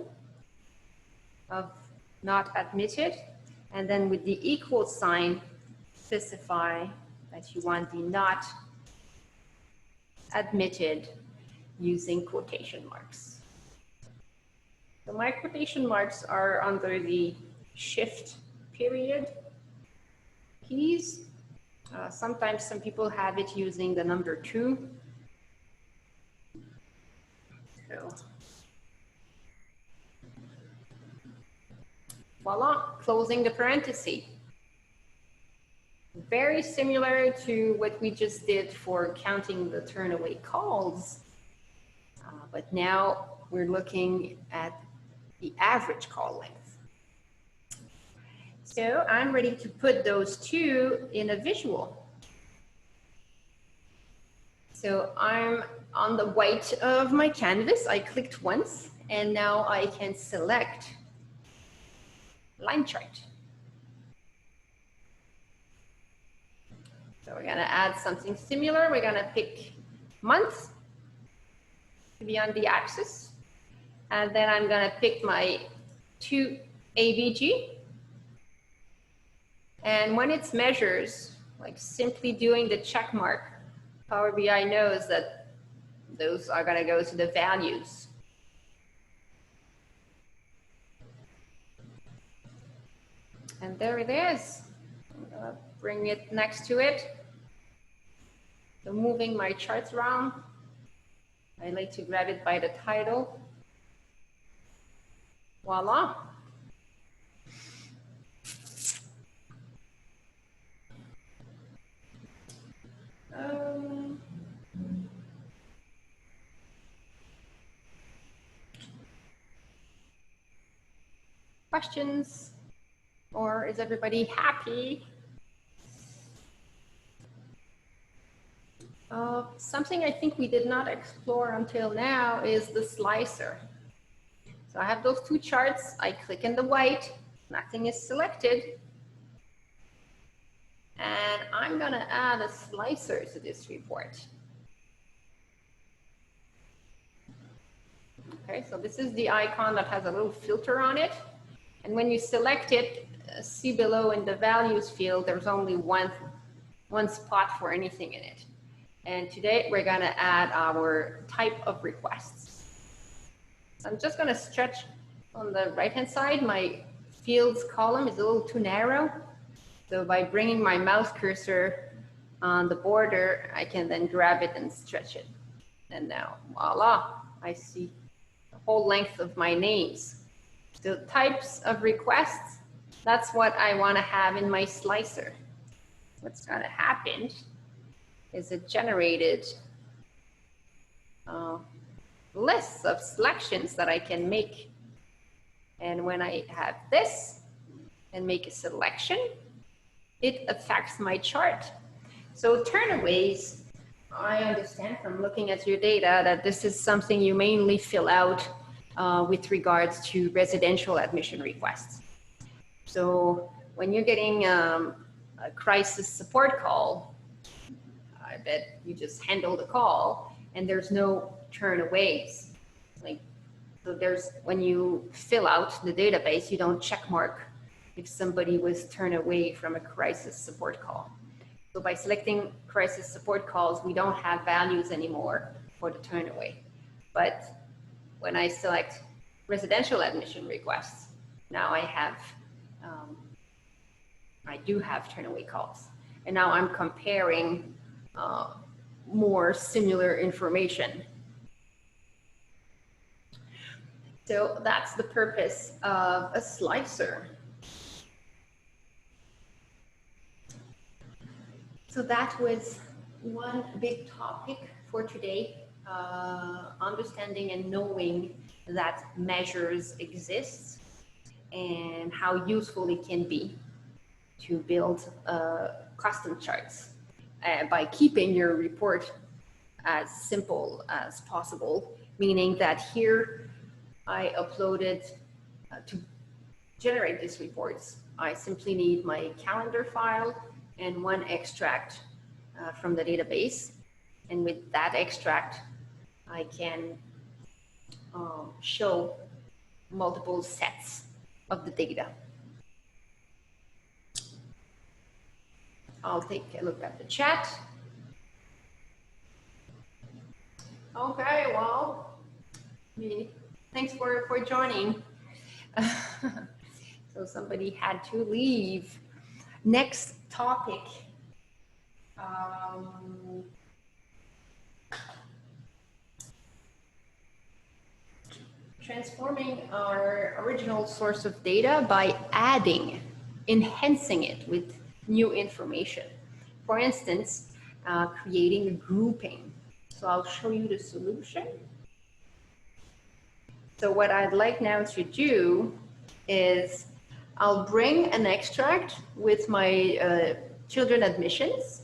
of not admitted. And then with the equal sign, specify that you want the not admitted using quotation marks. So my quotation marks are under the shift period keys. Sometimes some people have it using the number 2. So, voila, closing the parenthesis. Very similar to what we just did for counting the turnaway calls, but now we're looking at the average call length. So I'm ready to put those two in a visual. So I'm on the white of my canvas. I clicked once, and now I can select line chart. So we're going to add something similar. We're going to pick month to be on the axis. And then I'm going to pick my 2 ABG. And when it's measures, like simply doing the check mark, Power BI knows that those are going to go to the values. And there it is. I'm going to bring it next to it. So moving my charts around, I like to grab it by the title. Voila. Questions? Or is everybody happy? Something I think we did not explore until now is the slicer. So I have those two charts. I click in the white, nothing is selected. And I'm going to add a slicer to this report. Okay, so this is the icon that has a little filter on it. And when you select it, see below in the values field, there's only one spot for anything in it. And today we're going to add our type of requests. So I'm just going to stretch on the right-hand side. My fields column is a little too narrow. So by bringing my mouse cursor on the border, I can then grab it and stretch it. And now, voila, I see the whole length of my names. So types of requests, that's what I want to have in my slicer. What's going to happen is it generated lists of selections that I can make. And when I have this and make a selection, it affects my chart. So turnaways, I understand from looking at your data that this is something you mainly fill out with regards to residential admission requests. So when you're getting a crisis support call, I bet you just handle the call and there's no turnaways. So when you fill out the database, you don't check mark if somebody was turned away from a crisis support call. So by selecting crisis support calls, we don't have values anymore for the turn away. But when I select residential admission requests, now I do have turnaway calls. And now I'm comparing more similar information. So that's the purpose of a slicer. So that was one big topic for today, understanding and knowing that measures exist and how useful it can be to build custom charts by keeping your report as simple as possible, meaning that here I uploaded to generate these reports. I simply need my calendar file and one extract from the database. And with that extract, I can show multiple sets of the data. I'll take a look at the chat. Okay, well, thanks for joining. So somebody had to leave. Next topic. Transforming our original source of data by adding, enhancing it with new information. For instance, creating a grouping. So I'll show you the solution. So what I'd like now to do is I'll bring an extract with my children admissions.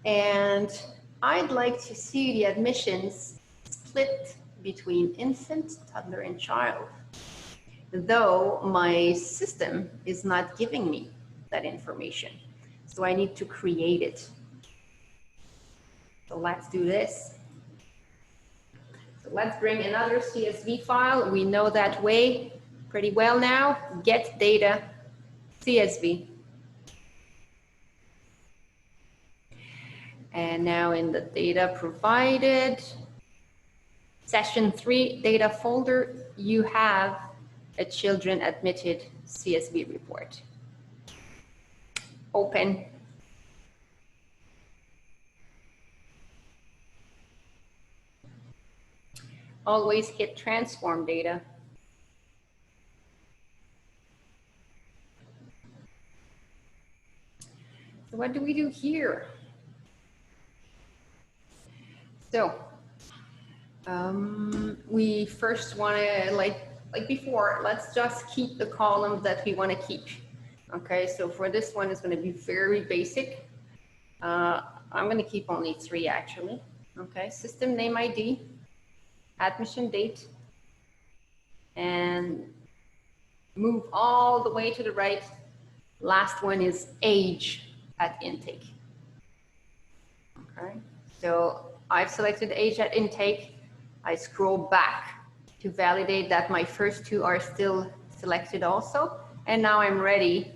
And I'd like to see the admissions split between infant, toddler, and child, though my system is not giving me that information. So I need to create it. So let's do this. So let's bring another CSV file. We know that way pretty well now. Get data, CSV. And now in the data provided, session 3 data folder, you have a children admitted CSV report. Open. Always hit transform data. So what do we do here? So we first want to, like before, let's just keep the columns that we want to keep. Okay, so for this one, it's going to be very basic. I'm going to keep only 3 actually. Okay, system name ID, admission date, and move all the way to the right. Last one is age at intake. Okay, so I've selected age at intake. I scroll back to validate that my first 2 are still selected also. And now I'm ready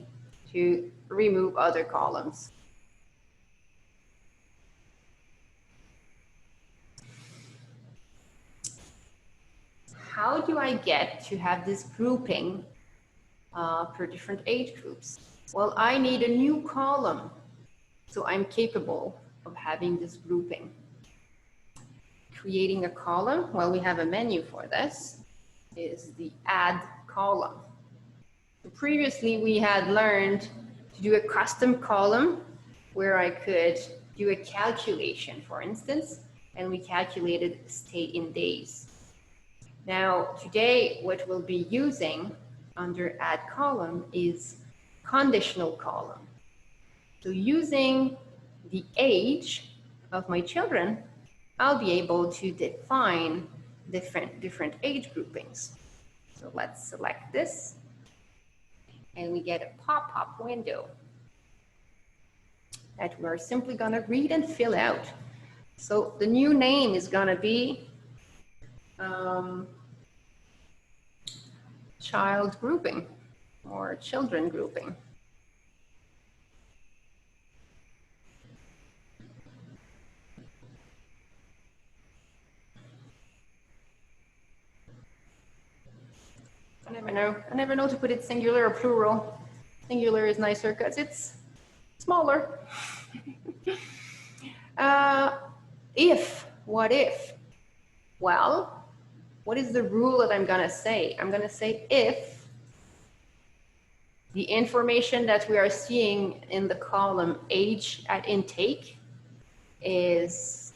to remove other columns. How do I get to have this grouping per different age groups? Well, I need a new column, so I'm capable of having this grouping. Creating a column, well, we have a menu for this, is the add column. So previously, we had learned to do a custom column where I could do a calculation, for instance, and we calculated stay in days. Now, today, what we'll be using under add column is conditional column. So using the age of my children, I'll be able to define different age groupings. So let's select this, and we get a pop-up window that we're simply going to read and fill out. So the new name is going to be child grouping or children grouping. I never know to put it singular or plural. Singular is nicer because it's smaller. What if? Well, what is the rule that I'm gonna say? I'm gonna say if the information that we are seeing in the column age at intake is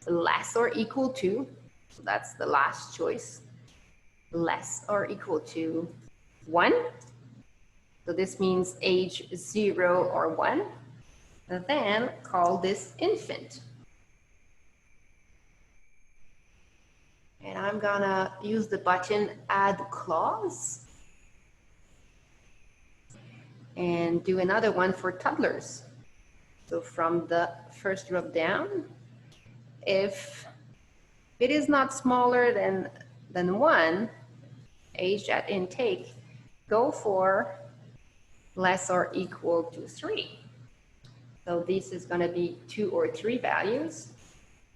less or equal to, so that's the last choice, less or equal to 1. So this means age 0 or 1. And then call this infant. And I'm gonna use the button add clause and do another one for toddlers. So from the first drop down, if it is not smaller than 1, age at intake, go for less or equal to 3. So this is going to be 2 or 3 values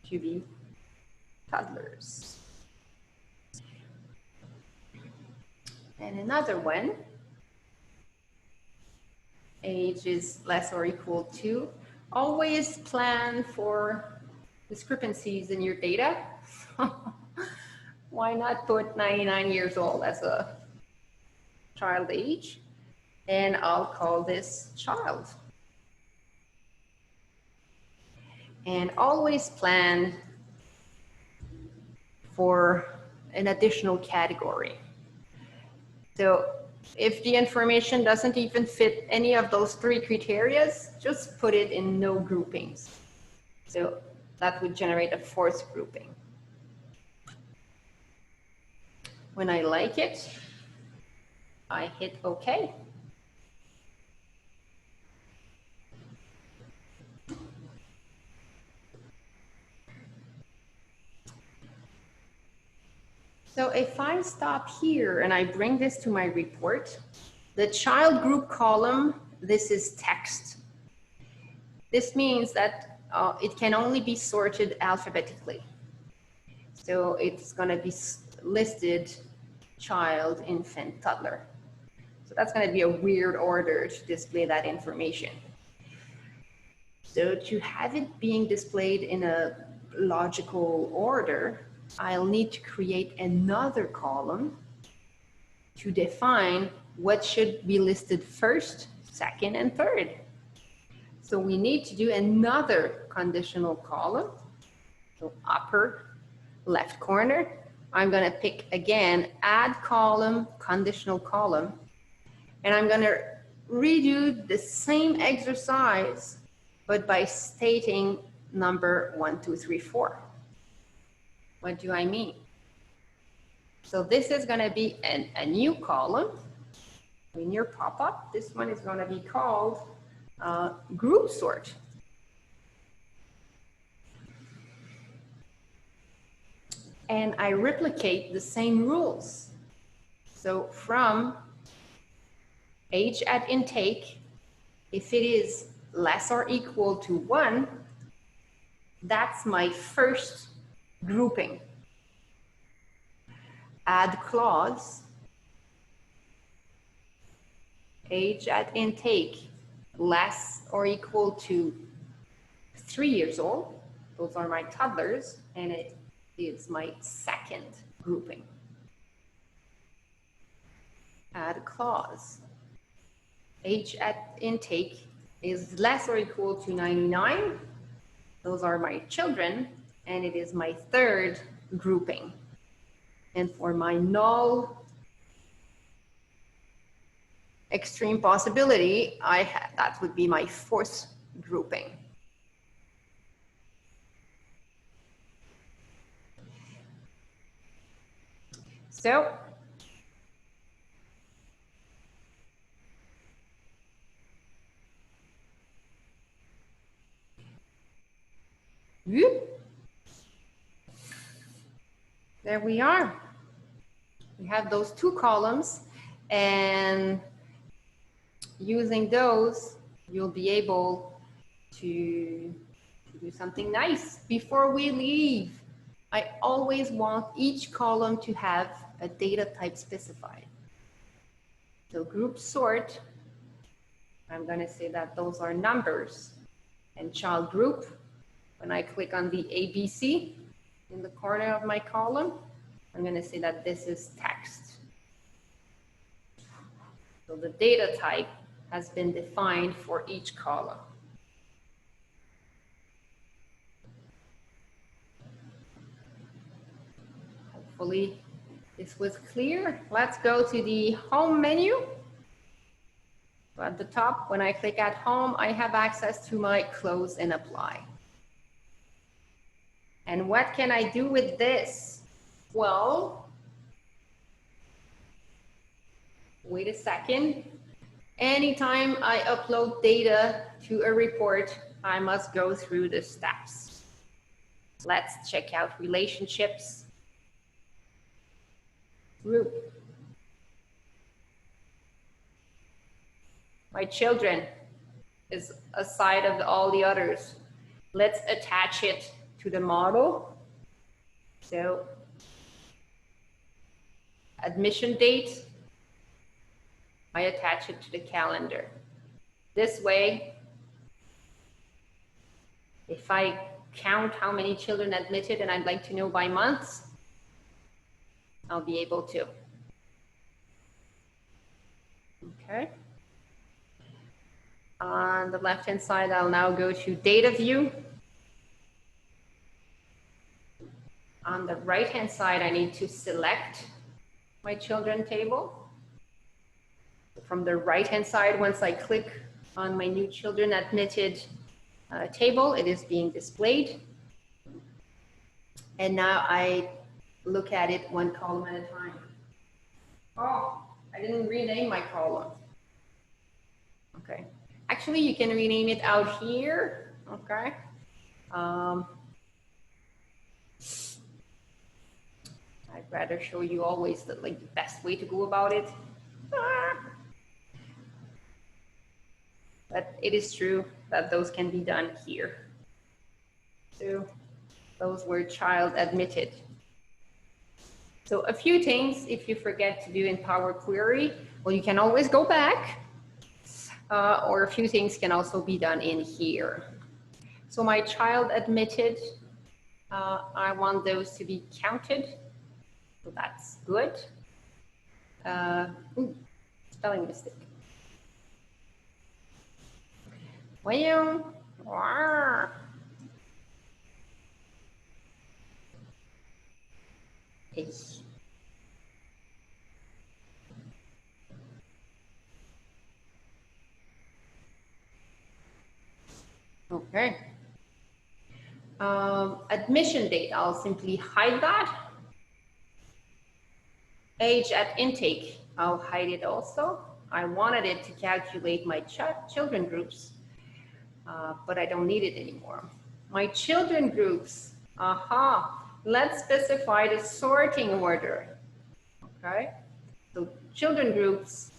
to be toddlers. And another one, age is less or equal to. Always plan for discrepancies in your data. Why not put 99 years old as a child age? And I'll call this child. And always plan for an additional category. So if the information doesn't even fit any of those 3 criteria, just put it in no groupings. So that would generate a 4th grouping. When I like it, I hit OK. So if I stop here and I bring this to my report, the child group column, this is text. This means that it can only be sorted alphabetically. So it's going to be listed child, infant, toddler. So that's going to be a weird order to display that information. So to have it being displayed in a logical order, I'll need to create another column to define what should be listed first, second, and third. So we need to do another conditional column. So upper left corner, I'm going to pick again, add column, conditional column, and I'm going to redo the same exercise, but by stating number 1, 2, 3, 4. What do I mean? So this is going to be a new column in your pop-up. This one is going to be called group sort. And I replicate the same rules. So from age at intake, if it is less or equal to 1, that's my first grouping. Add clause, age at intake, less or equal to 3 years old. Those are my toddlers, and it is my second grouping. Add clause, age at intake is less or equal to 99. Those are my children, and it is my third grouping. And for my null extreme possibility, that would be my 4th grouping. So there we are. We have those 2 columns, and using those, you'll be able to do something nice. Before we leave, I always want each column to have a data type specified. So group sort, I'm going to say that those are numbers. And child group, when I click on the ABC in the corner of my column, I'm going to say that this is text. So the data type has been defined for each column. Hopefully this was clear. Let's go to the home menu. So at the top, when I click at home, I have access to my close and apply. And what can I do with this? Well, wait a second. Anytime I upload data to a report, I must go through the steps. Let's check out relationships. Group. My children is aside of all the others. Let's attach it to the model. So admission date, I attach it to the calendar. This way, if I count how many children admitted and I'd like to know by months, I'll be able to. Okay. On the left-hand side, I'll now go to data view. On the right-hand side, I need to select my children table. From the right-hand side, once I click on my new children admitted table, it is being displayed. And now I look at it one column at a time. Oh, I didn't rename my column. Okay. Actually, you can rename it out here. Okay. I'd rather show you always the best way to go about it. But it is true that those can be done here. So those were child admitted. So a few things if you forget to do in Power Query, well, you can always go back, or a few things can also be done in here. So my child admitted, I want those to be counted. So that's good. Ooh, spelling mistake. Well, okay. Admission date, I'll simply hide that. Age at intake, I'll hide it also. I wanted it to calculate my children groups, but I don't need it anymore. My children groups, let's specify the sorting order. Okay, so children groups,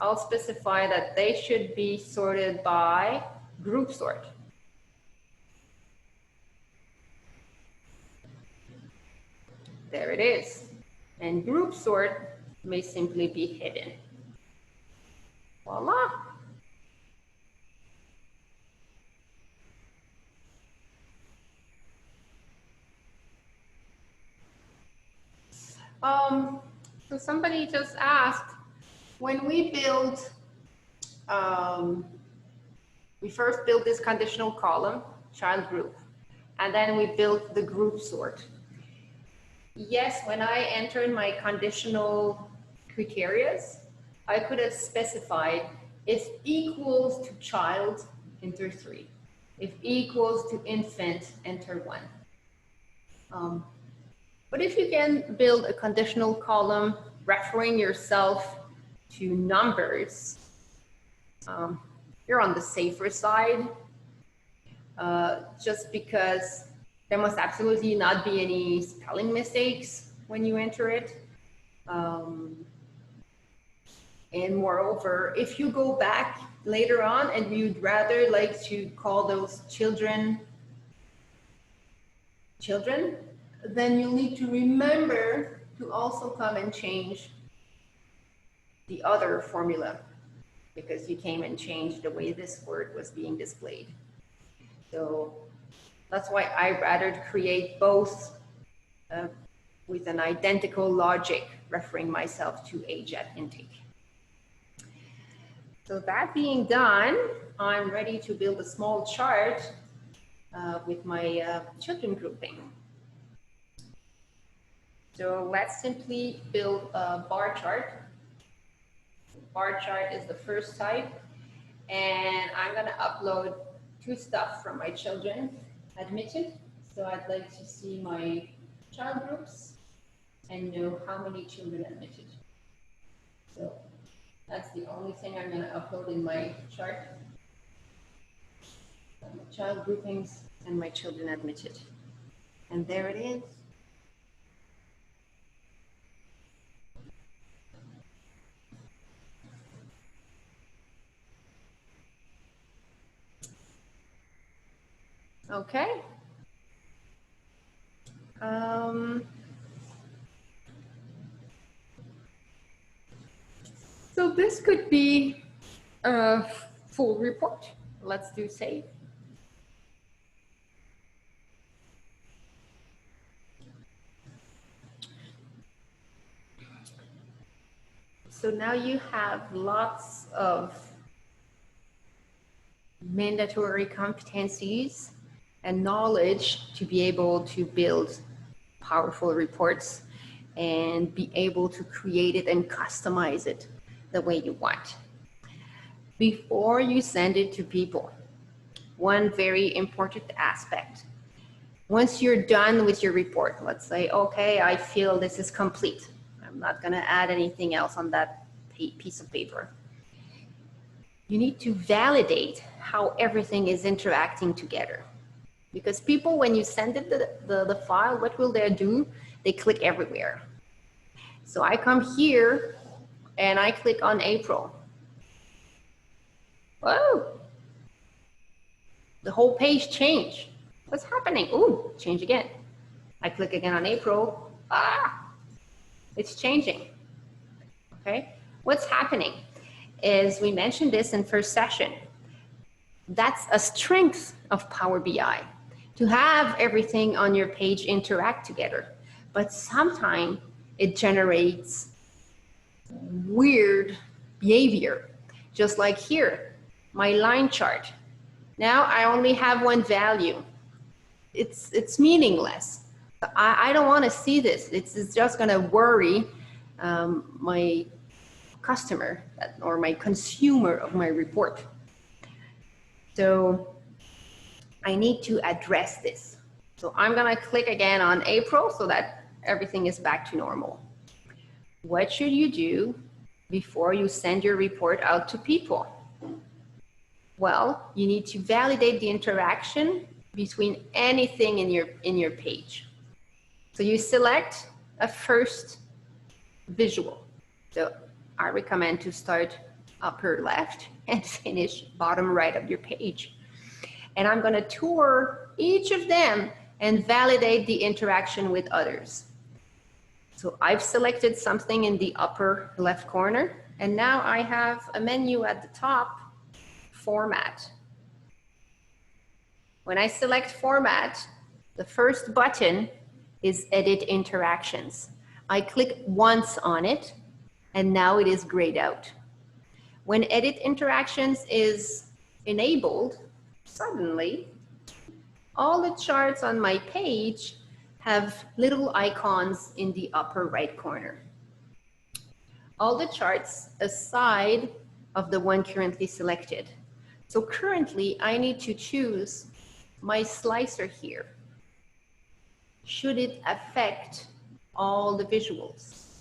I'll specify that they should be sorted by group sort. There it is. And group sort may simply be hidden. Voila. So somebody just asked, when we build, we first built this conditional column, child group, and then we built the group sort. Yes, when I entered my conditional criteria, I could have specified if equals to child, enter 3. If equals to infant, enter 1. But if you can build a conditional column referring yourself to numbers, you're on the safer side, just because there must absolutely not be any spelling mistakes when you enter it. And moreover, if you go back later on and you'd rather like to call those children, then you'll need to remember to also come and change the other formula, because you came and changed the way this word was being displayed. So that's why I rather create both with an identical logic, referring myself to age at intake. So that being done, I'm ready to build a small chart with my children grouping. So let's simply build a bar chart. Bar chart is the first type, and I'm going to upload 2 stuff from my children admitted. So I'd like to see my child groups and know how many children admitted. So that's the only thing I'm going to upload in my chart. So my child groupings and my children admitted. And there it is. Okay. So this could be a full report. Let's do save. So now you have lots of mandatory competencies and knowledge to be able to build powerful reports and be able to create it and customize it the way you want. Before you send it to people, one very important aspect. Once you're done with your report, let's say, okay, I feel this is complete. I'm not going to add anything else on that piece of paper. You need to validate how everything is interacting together. Because people, when you send it the file, what will they do? They click everywhere. So I come here and I click on April. Whoa! The whole page changed. What's happening? Ooh, change again. I click again on April. Ah! It's changing. Okay? What's happening is, we mentioned this in first session. That's a strength of Power BI, to have everything on your page interact together. But sometimes it generates weird behavior. Just like here, my line chart. Now I only have one value. It's meaningless. I don't want to see this. It's just going to worry my customer or my consumer of my report. So I need to address this. So I'm going to click again on April so that everything is back to normal. What should you do before you send your report out to people? Well, you need to validate the interaction between anything in your page. So you select a first visual. So I recommend to start upper left and finish bottom right of your page. And I'm going to tour each of them and validate the interaction with others. So I've selected something in the upper left corner, and now I have a menu at the top, Format. When I select Format, the first button is Edit Interactions. I click once on it, and now it is grayed out. When Edit Interactions is enabled, suddenly all the charts on my page have little icons in the upper right corner. All the charts aside of the one currently selected. So currently I need to choose my slicer here. Should it affect all the visuals?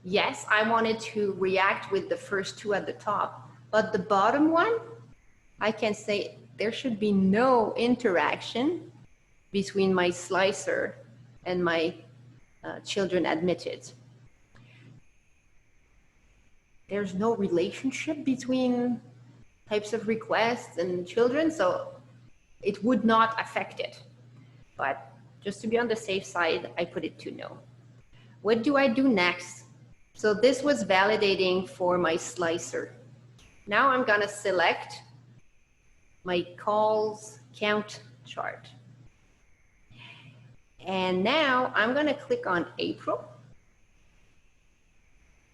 Yes, I wanted to react with the first two at the top, but the bottom one, I can say there should be no interaction between my slicer and my children admitted. There's no relationship between types of requests and children, so it would not affect it. But just to be on the safe side, I put it to no. What do I do next? So this was validating for my slicer. Now I'm gonna select my calls count chart. And now I'm gonna click on April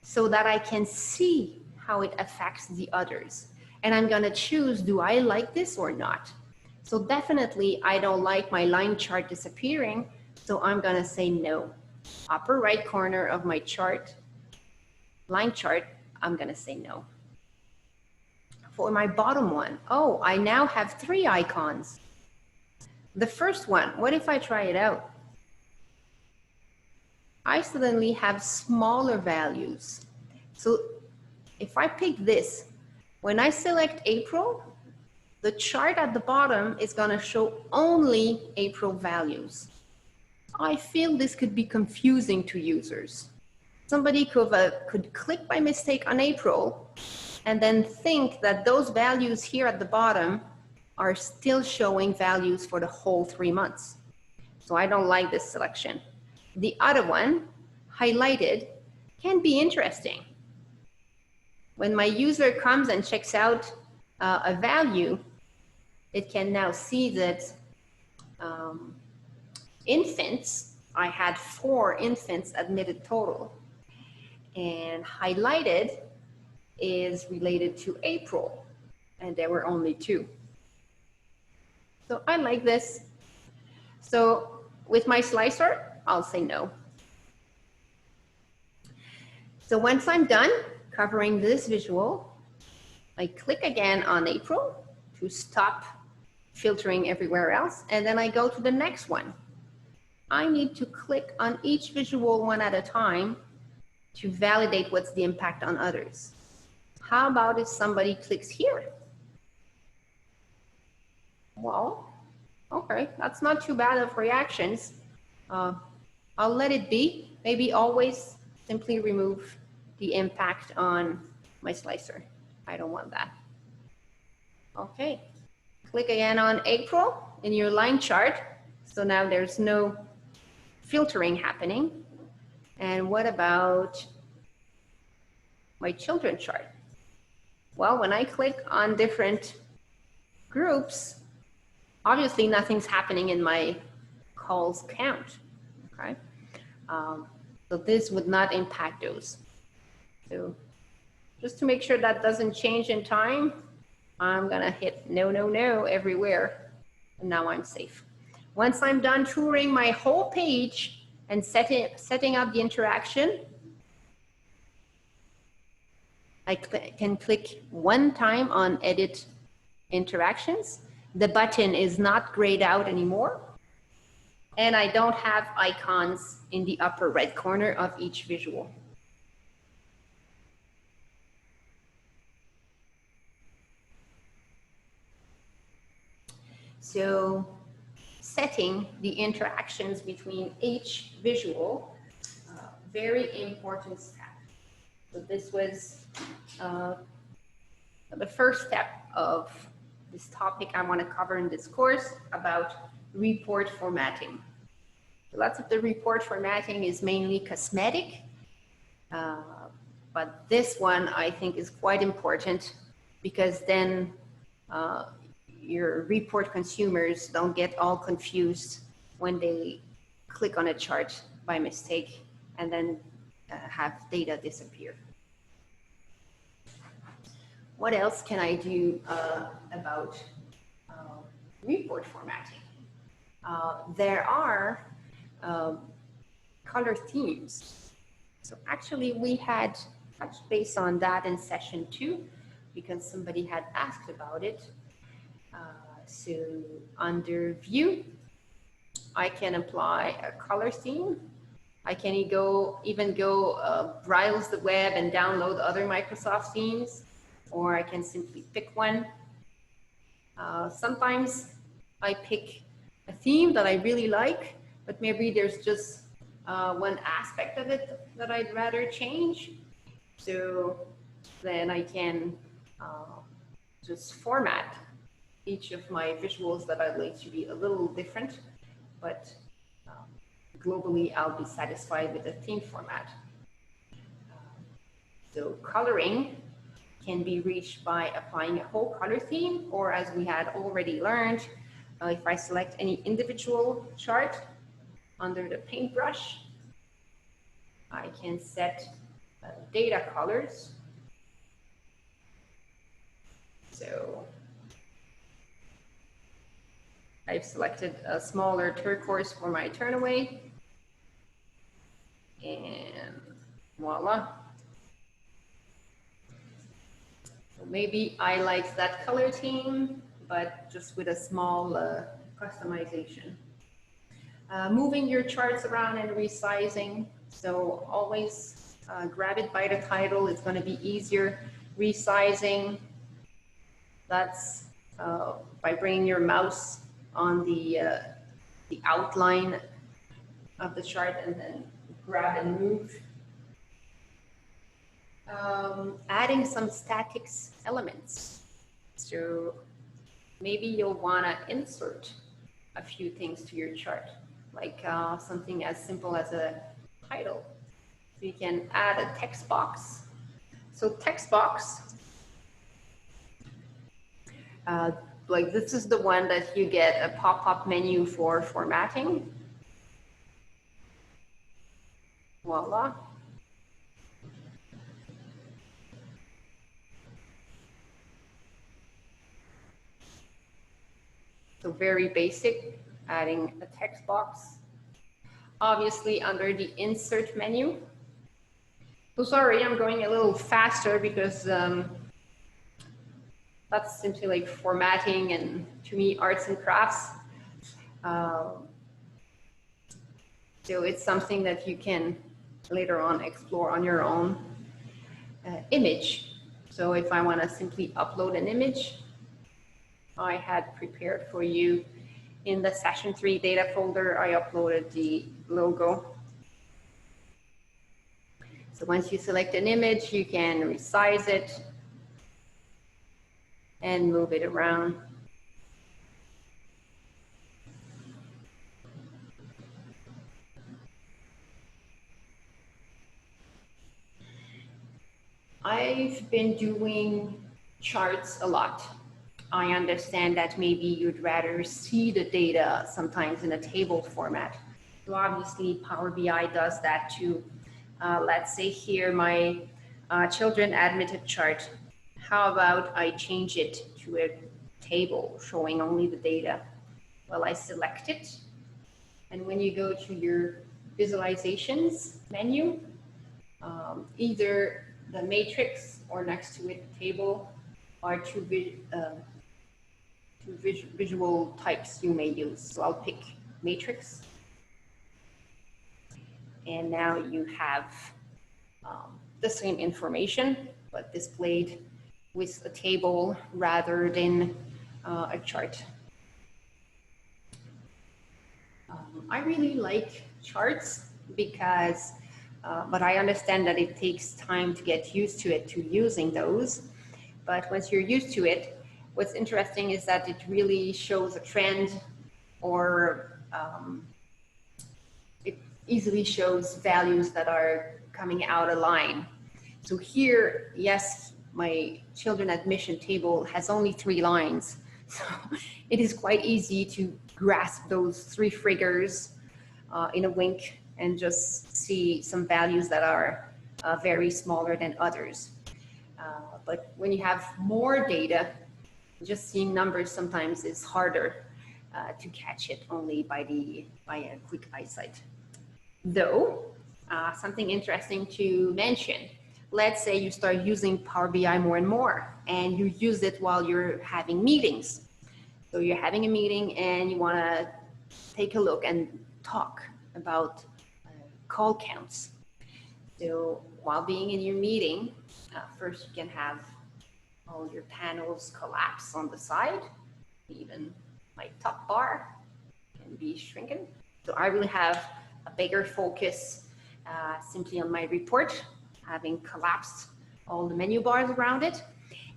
so that I can see how it affects the others. And I'm gonna choose, do I like this or not? So definitely I don't like my line chart disappearing, so I'm gonna say no. Upper right corner of my chart, line chart, I'm gonna say no. For my bottom one, oh, I now have 3 icons. The first one, what if I try it out? I suddenly have smaller values. So if I pick this, when I select April, the chart at the bottom is going to show only April values. I feel this could be confusing to users. Somebody could click by mistake on April and then think that those values here at the bottom are still showing values for the whole 3 months. So I don't like this selection. The other one, highlighted, can be interesting. When my user comes and checks out a value, it can now see that infants, I had 4 infants admitted total, and highlighted is related to April, and there were only 2. So I like this. So with my slicer, I'll say no. So once I'm done covering this visual, I click again on April to stop filtering everywhere else, and then I go to the next one. I need to click on each visual one at a time to validate what's the impact on others. How about if somebody clicks here? Well, okay, that's not too bad of reactions. I'll let it be. Maybe always simply remove the impact on my slicer. I don't want that. Okay, click again on April in your line chart. So now there's no filtering happening. And what about my children chart? Well, when I click on different groups, obviously nothing's happening in my calls count, okay? So this would not impact those. So just to make sure that doesn't change in time, I'm gonna hit no, no, no everywhere, and now I'm safe. Once I'm done touring my whole page and setting up the interaction, I can click one time on Edit Interactions. The button is not grayed out anymore, and I don't have icons in the upper right corner of each visual. So setting the interactions between each visual, very important step. So this was the first step of this topic I want to cover in this course about report formatting. Lots of the report formatting is mainly cosmetic, but this one I think is quite important because then your report consumers don't get all confused when they click on a chart by mistake and then have data disappear. What else can I do about report formatting? There are color themes. So actually we had touched base on that in session 2 because somebody had asked about it. So under view, I can apply a color theme. I can even go browse the web and download other Microsoft themes, or I can simply pick one. Sometimes I pick a theme that I really like, but maybe there's just one aspect of it that I'd rather change. So then I can just format each of my visuals that I'd like to be a little different, but globally I'll be satisfied with the theme format. So coloring can be reached by applying a whole color theme, or as we had already learned, if I select any individual chart under the paintbrush, I can set data colors. So I've selected a smaller turquoise for my turnaway, and voila. So maybe I like that color theme, but just with a small customization. Moving your charts around and resizing. So always grab it by the title. It's going to be easier. Resizing, that's by bringing your mouse on the outline of the chart and then grab and move. Adding some statics elements. So maybe you'll want to insert a few things to your chart, like something as simple as a title. So you can add a text box. So text box, like this is the one that you get a pop-up menu for formatting. Voila. So very basic, adding a text box. Obviously under the insert menu. So sorry, I'm going a little faster because that's simply like formatting and to me arts and crafts. So it's something that you can later on explore on your own. Image. So if I want to simply upload an image, I had prepared for you in the session 3 data folder, I uploaded the logo. So once you select an image, you can resize it and move it around. I've been doing charts a lot. I understand that maybe you'd rather see the data sometimes in a table format. So obviously Power BI does that too. Let's say here my children admitted chart. How about I change it to a table showing only the data? Well, I select it. And when you go to your visualizations menu, either the matrix or next to it, the table, are two visual types you may use. So I'll pick matrix. And now you have the same information, but displayed with a table rather than a chart. I really like charts because, but I understand that it takes time to get used to it, to using those. But once you're used to it, what's interesting is that it really shows a trend, or it easily shows values that are coming out of line. So here, yes, my children admission table has only 3 lines. So it is quite easy to grasp those 3 figures in a wink and just see some values that are very smaller than others. But when you have more data, just seeing numbers sometimes is harder to catch it only by a quick eyesight. Though, something interesting to mention, let's say you start using Power BI more and more, and you use it while you're having meetings. So you're having a meeting and you want to take a look and talk about call counts. So while being in your meeting, first you can have all your panels collapse on the side. Even my top bar can be shrinking. So I really have a bigger focus simply on my report, having collapsed all the menu bars around it.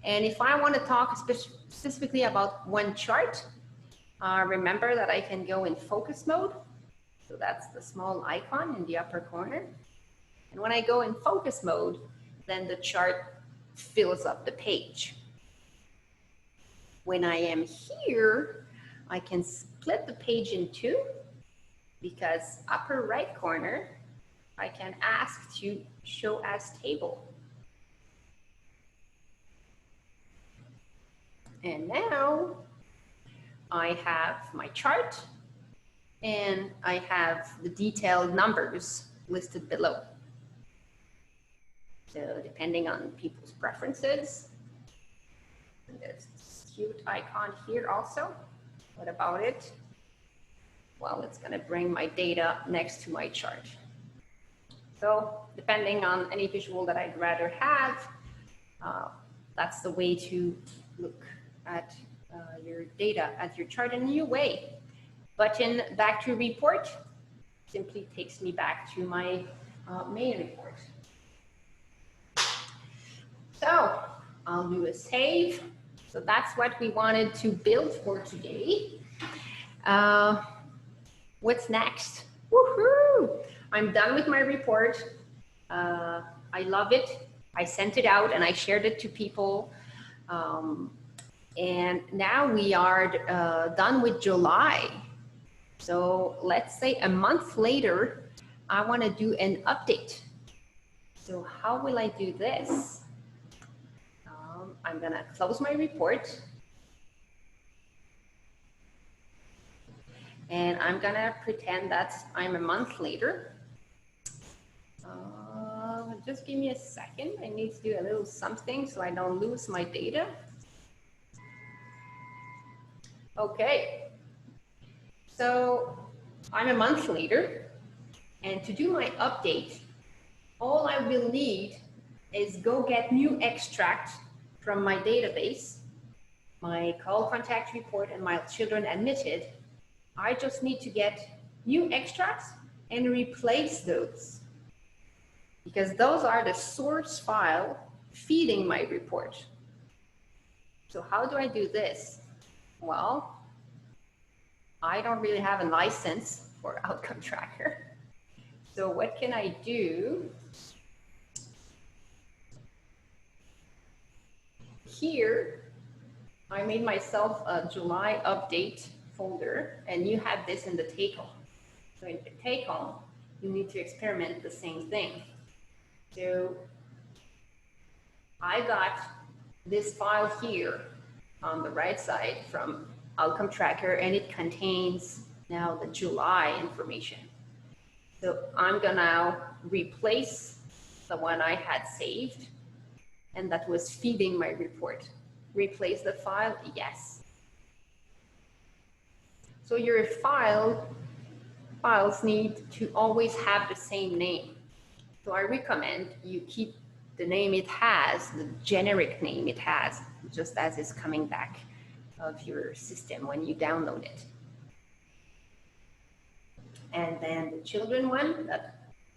And if I want to talk specifically about one chart, remember that I can go in focus mode. So that's the small icon in the upper corner. And when I go in focus mode, then the chart fills up the page. When I am here, I can split the page in 2, because upper right corner, I can ask to show as table. And now I have my chart and I have the detailed numbers listed below. So depending on people's preferences, there's this cute icon here also. What about it? Well, it's going to bring my data next to my chart. So depending on any visual that I'd rather have, that's the way to look at your data, at your chart in a new way. Button back to report simply takes me back to my main report. So I'll do a save. So that's what we wanted to build for today. What's next? Woohoo! I'm done with my report. I love it. I sent it out and I shared it to people. And now we are done with July. So let's say a month later, I want to do an update. So how will I do this? I'm going to close my report. And I'm going to pretend that I'm a month later. Just give me a second. I need to do a little something so I don't lose my data. Okay. So I'm a month later. And to do my update, all I will need is go get new extract from my database, my call contact report and my children admitted. I just need to get new extracts and replace those because those are the source file feeding my report. So how do I do this? Well, I don't really have a license for Outcome Tracker. So what can I do? Here, I made myself a July update folder, and you have this in the take-home. So in the take-home, you need to experiment the same thing. So I got this file here on the right side from Outcome Tracker, and it contains now the July information. So I'm gonna now replace the one I had saved and that was feeding my report. Replace the file, yes. So your files need to always have the same name. So I recommend you keep the name it has, the generic name it has, just as it's coming back of your system when you download it. And then the children one, that's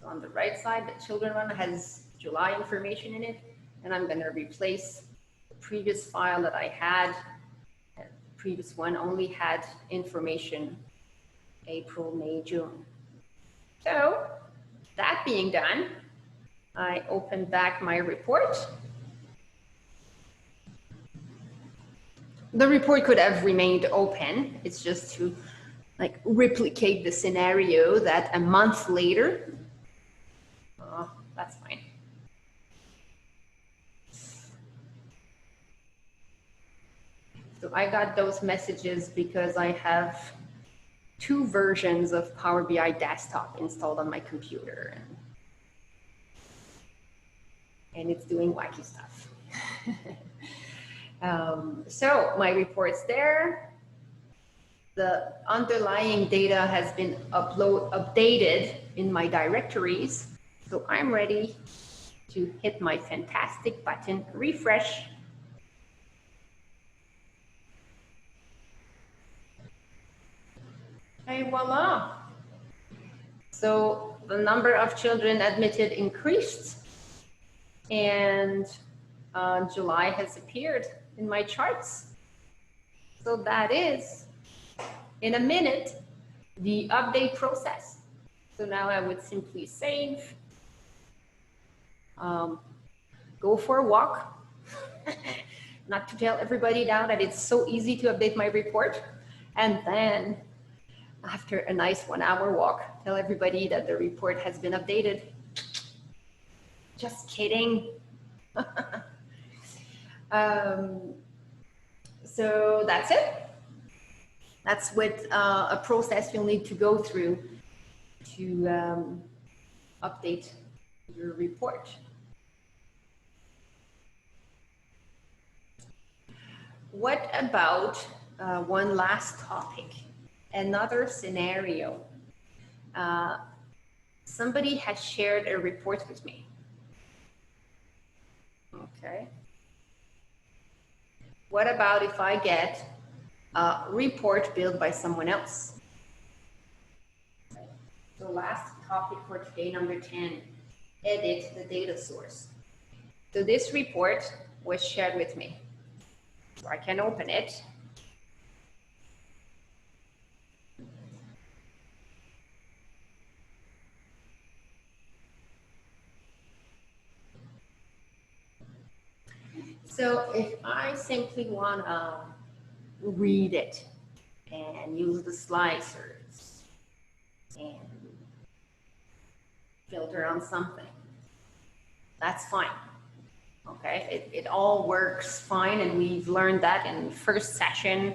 on the right side, the children one has July information in it. And I'm going to replace the previous file that I had. The previous one only had information April, May, June. So that being done, I open back my report. The report could have remained open. It's just to like replicate the scenario that a month later, that's fine. So I got those messages because I have 2 versions of Power BI Desktop installed on my computer. And it's doing wacky stuff. So my report's there. The underlying data has been updated in my directories. So I'm ready to hit my fantastic button, refresh. And voila. So the number of children admitted increased and July has appeared in my charts. So that is, in a minute, the update process. So now I would simply save, go for a walk, not to tell everybody now that it's so easy to update my report, and then after a nice 1-hour walk, tell everybody that the report has been updated. Just kidding. So that's it. That's what a process you'll need to go through to update your report. What about one last topic? Another scenario. Somebody has shared a report with me. Okay. What about if I get a report built by someone else? So last topic for today, number 10, edit the data source. So this report was shared with me. So I can open it. So if I simply want to read it and use the slicers and filter on something, that's fine. Okay, it all works fine, and we've learned that in the first session.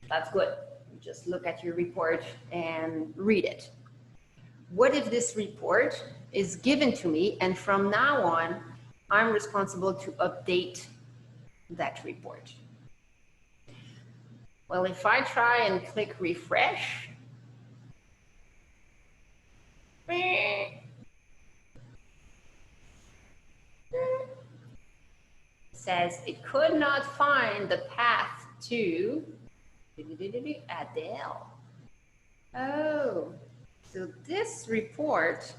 That's good. You just look at your report and read it. What if this report is given to me and from now on, I'm responsible to update that report? Well, if I try and click refresh, says it could not find the path to Adele. Oh, so this report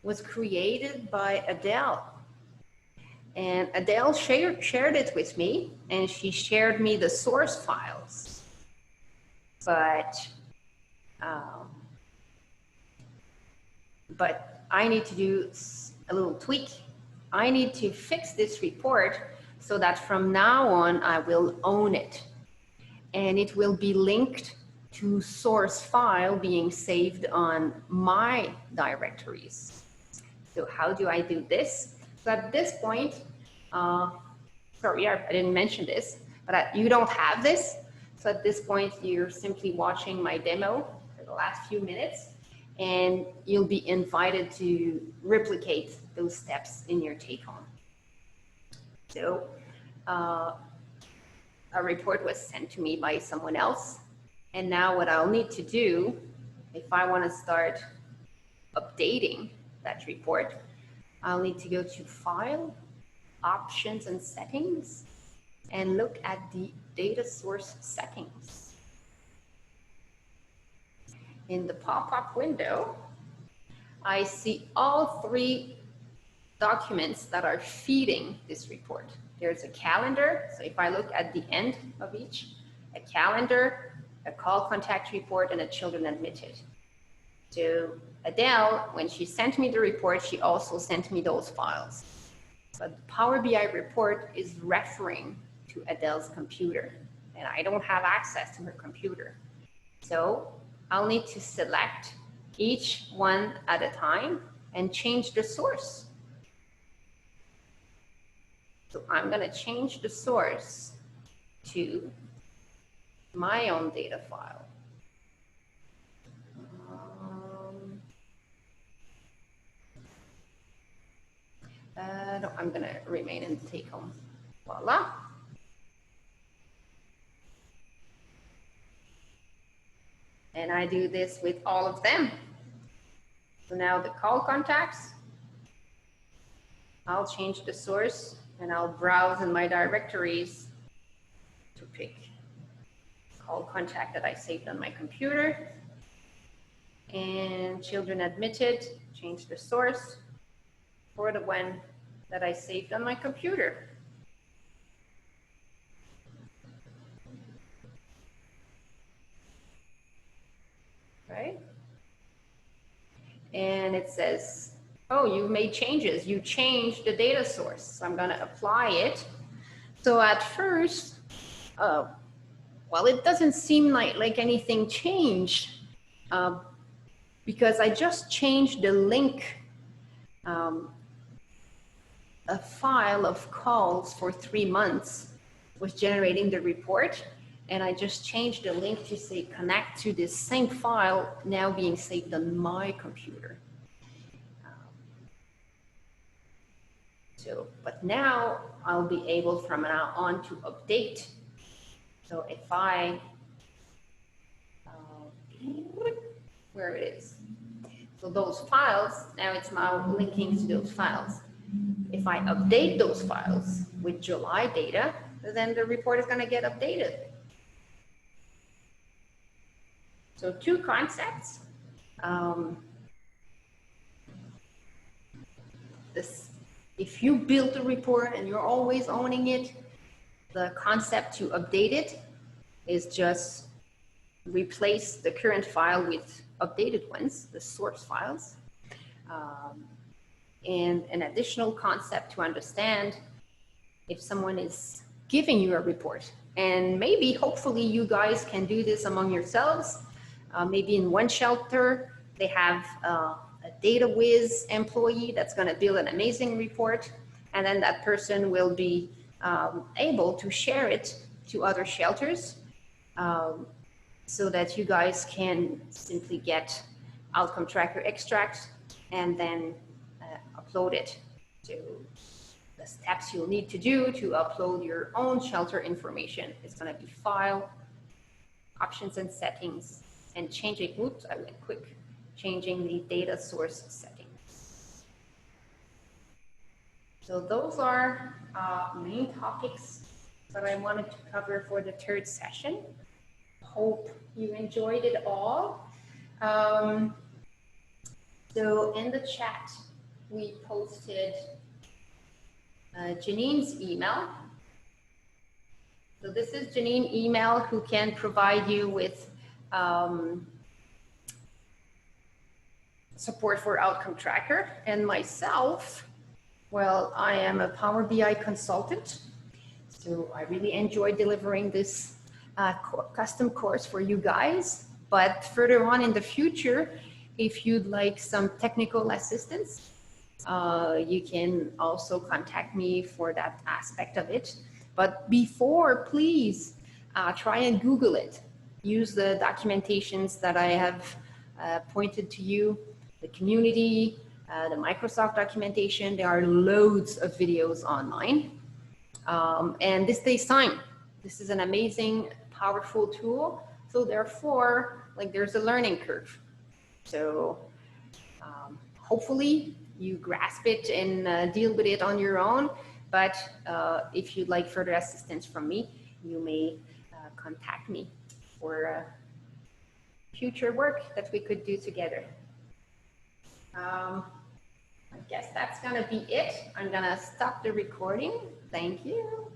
was created by Adele. And Adele shared it with me, and she shared me the source files. But I need to do a little tweak. I need to fix this report so that from now on I will own it. And it will be linked to source file being saved on my directories. So how do I do this? So at this point, sorry, I didn't mention this, but you don't have this. So at this point, you're simply watching my demo for the last few minutes, and you'll be invited to replicate those steps in your take-home. So a report was sent to me by someone else, and now what I'll need to do, if I want to start updating that report, I'll need to go to File, Options and Settings, and look at the data source settings. In the pop-up window, I see all three documents that are feeding this report. There's a calendar, so if I look at the end of each, a calendar, a call contact report, and a children admitted. So Adele, when she sent me the report, she also sent me those files. But the Power BI report is referring to Adele's computer, and I don't have access to her computer. So I'll need to select each one at a time and change the source. So I'm going to change the source to my own data file. No, I'm going to remain in the take home. Voila. And I do this with all of them. So now the call contacts, I'll change the source and I'll browse in my directories to pick call contact that I saved on my computer. And children admitted, change the source for the one that I saved on my computer. Right? And it says, oh, you've made changes. You changed the data source. So I'm going to apply it. So at first, well, it doesn't seem like anything changed because I just changed the link, a file of calls for 3 months was generating the report. And I just changed the link to say connect to this same file now being saved on my computer. But now I'll be able from now on to update. So if I, where it is. So those files, now it's now linking to those files. If I update those files with July data, then the report is going to get updated. So two concepts. If you build a report and you're always owning it, The concept to update it is just replace the current file with updated ones, the source files. And an additional concept to understand if someone is giving you a report, and maybe hopefully you guys can do this among yourselves. Maybe in one shelter, they have a data whiz employee that's going to build an amazing report, and then that person will be able to share it to other shelters, so that you guys can simply get outcome tracker extract and then upload it to the steps you'll need to do to upload your own shelter information. It's going to be file, options and settings, and changing, oops, I went quick, changing the data source settings. So those are main topics that I wanted to cover for the third session. Hope you enjoyed it all. So in the chat, we posted Janine's email. So this is Janine email, who can provide you with support for outcome tracker. And myself, well, I am a Power BI consultant. So I really enjoy delivering this custom course for you guys. But further on in the future, if you'd like some technical assistance, you can also contact me for that aspect of it. But before, please try and Google it. Use the documentations that I have pointed to you, the community, the Microsoft documentation. There are loads of videos online. And this takes time. This is an amazing, powerful tool. So therefore, like, there's a learning curve. So hopefully you grasp it and deal with it on your own. But if you'd like further assistance from me, you may contact me for future work that we could do together. I guess that's gonna be it. I'm gonna stop the recording. Thank you.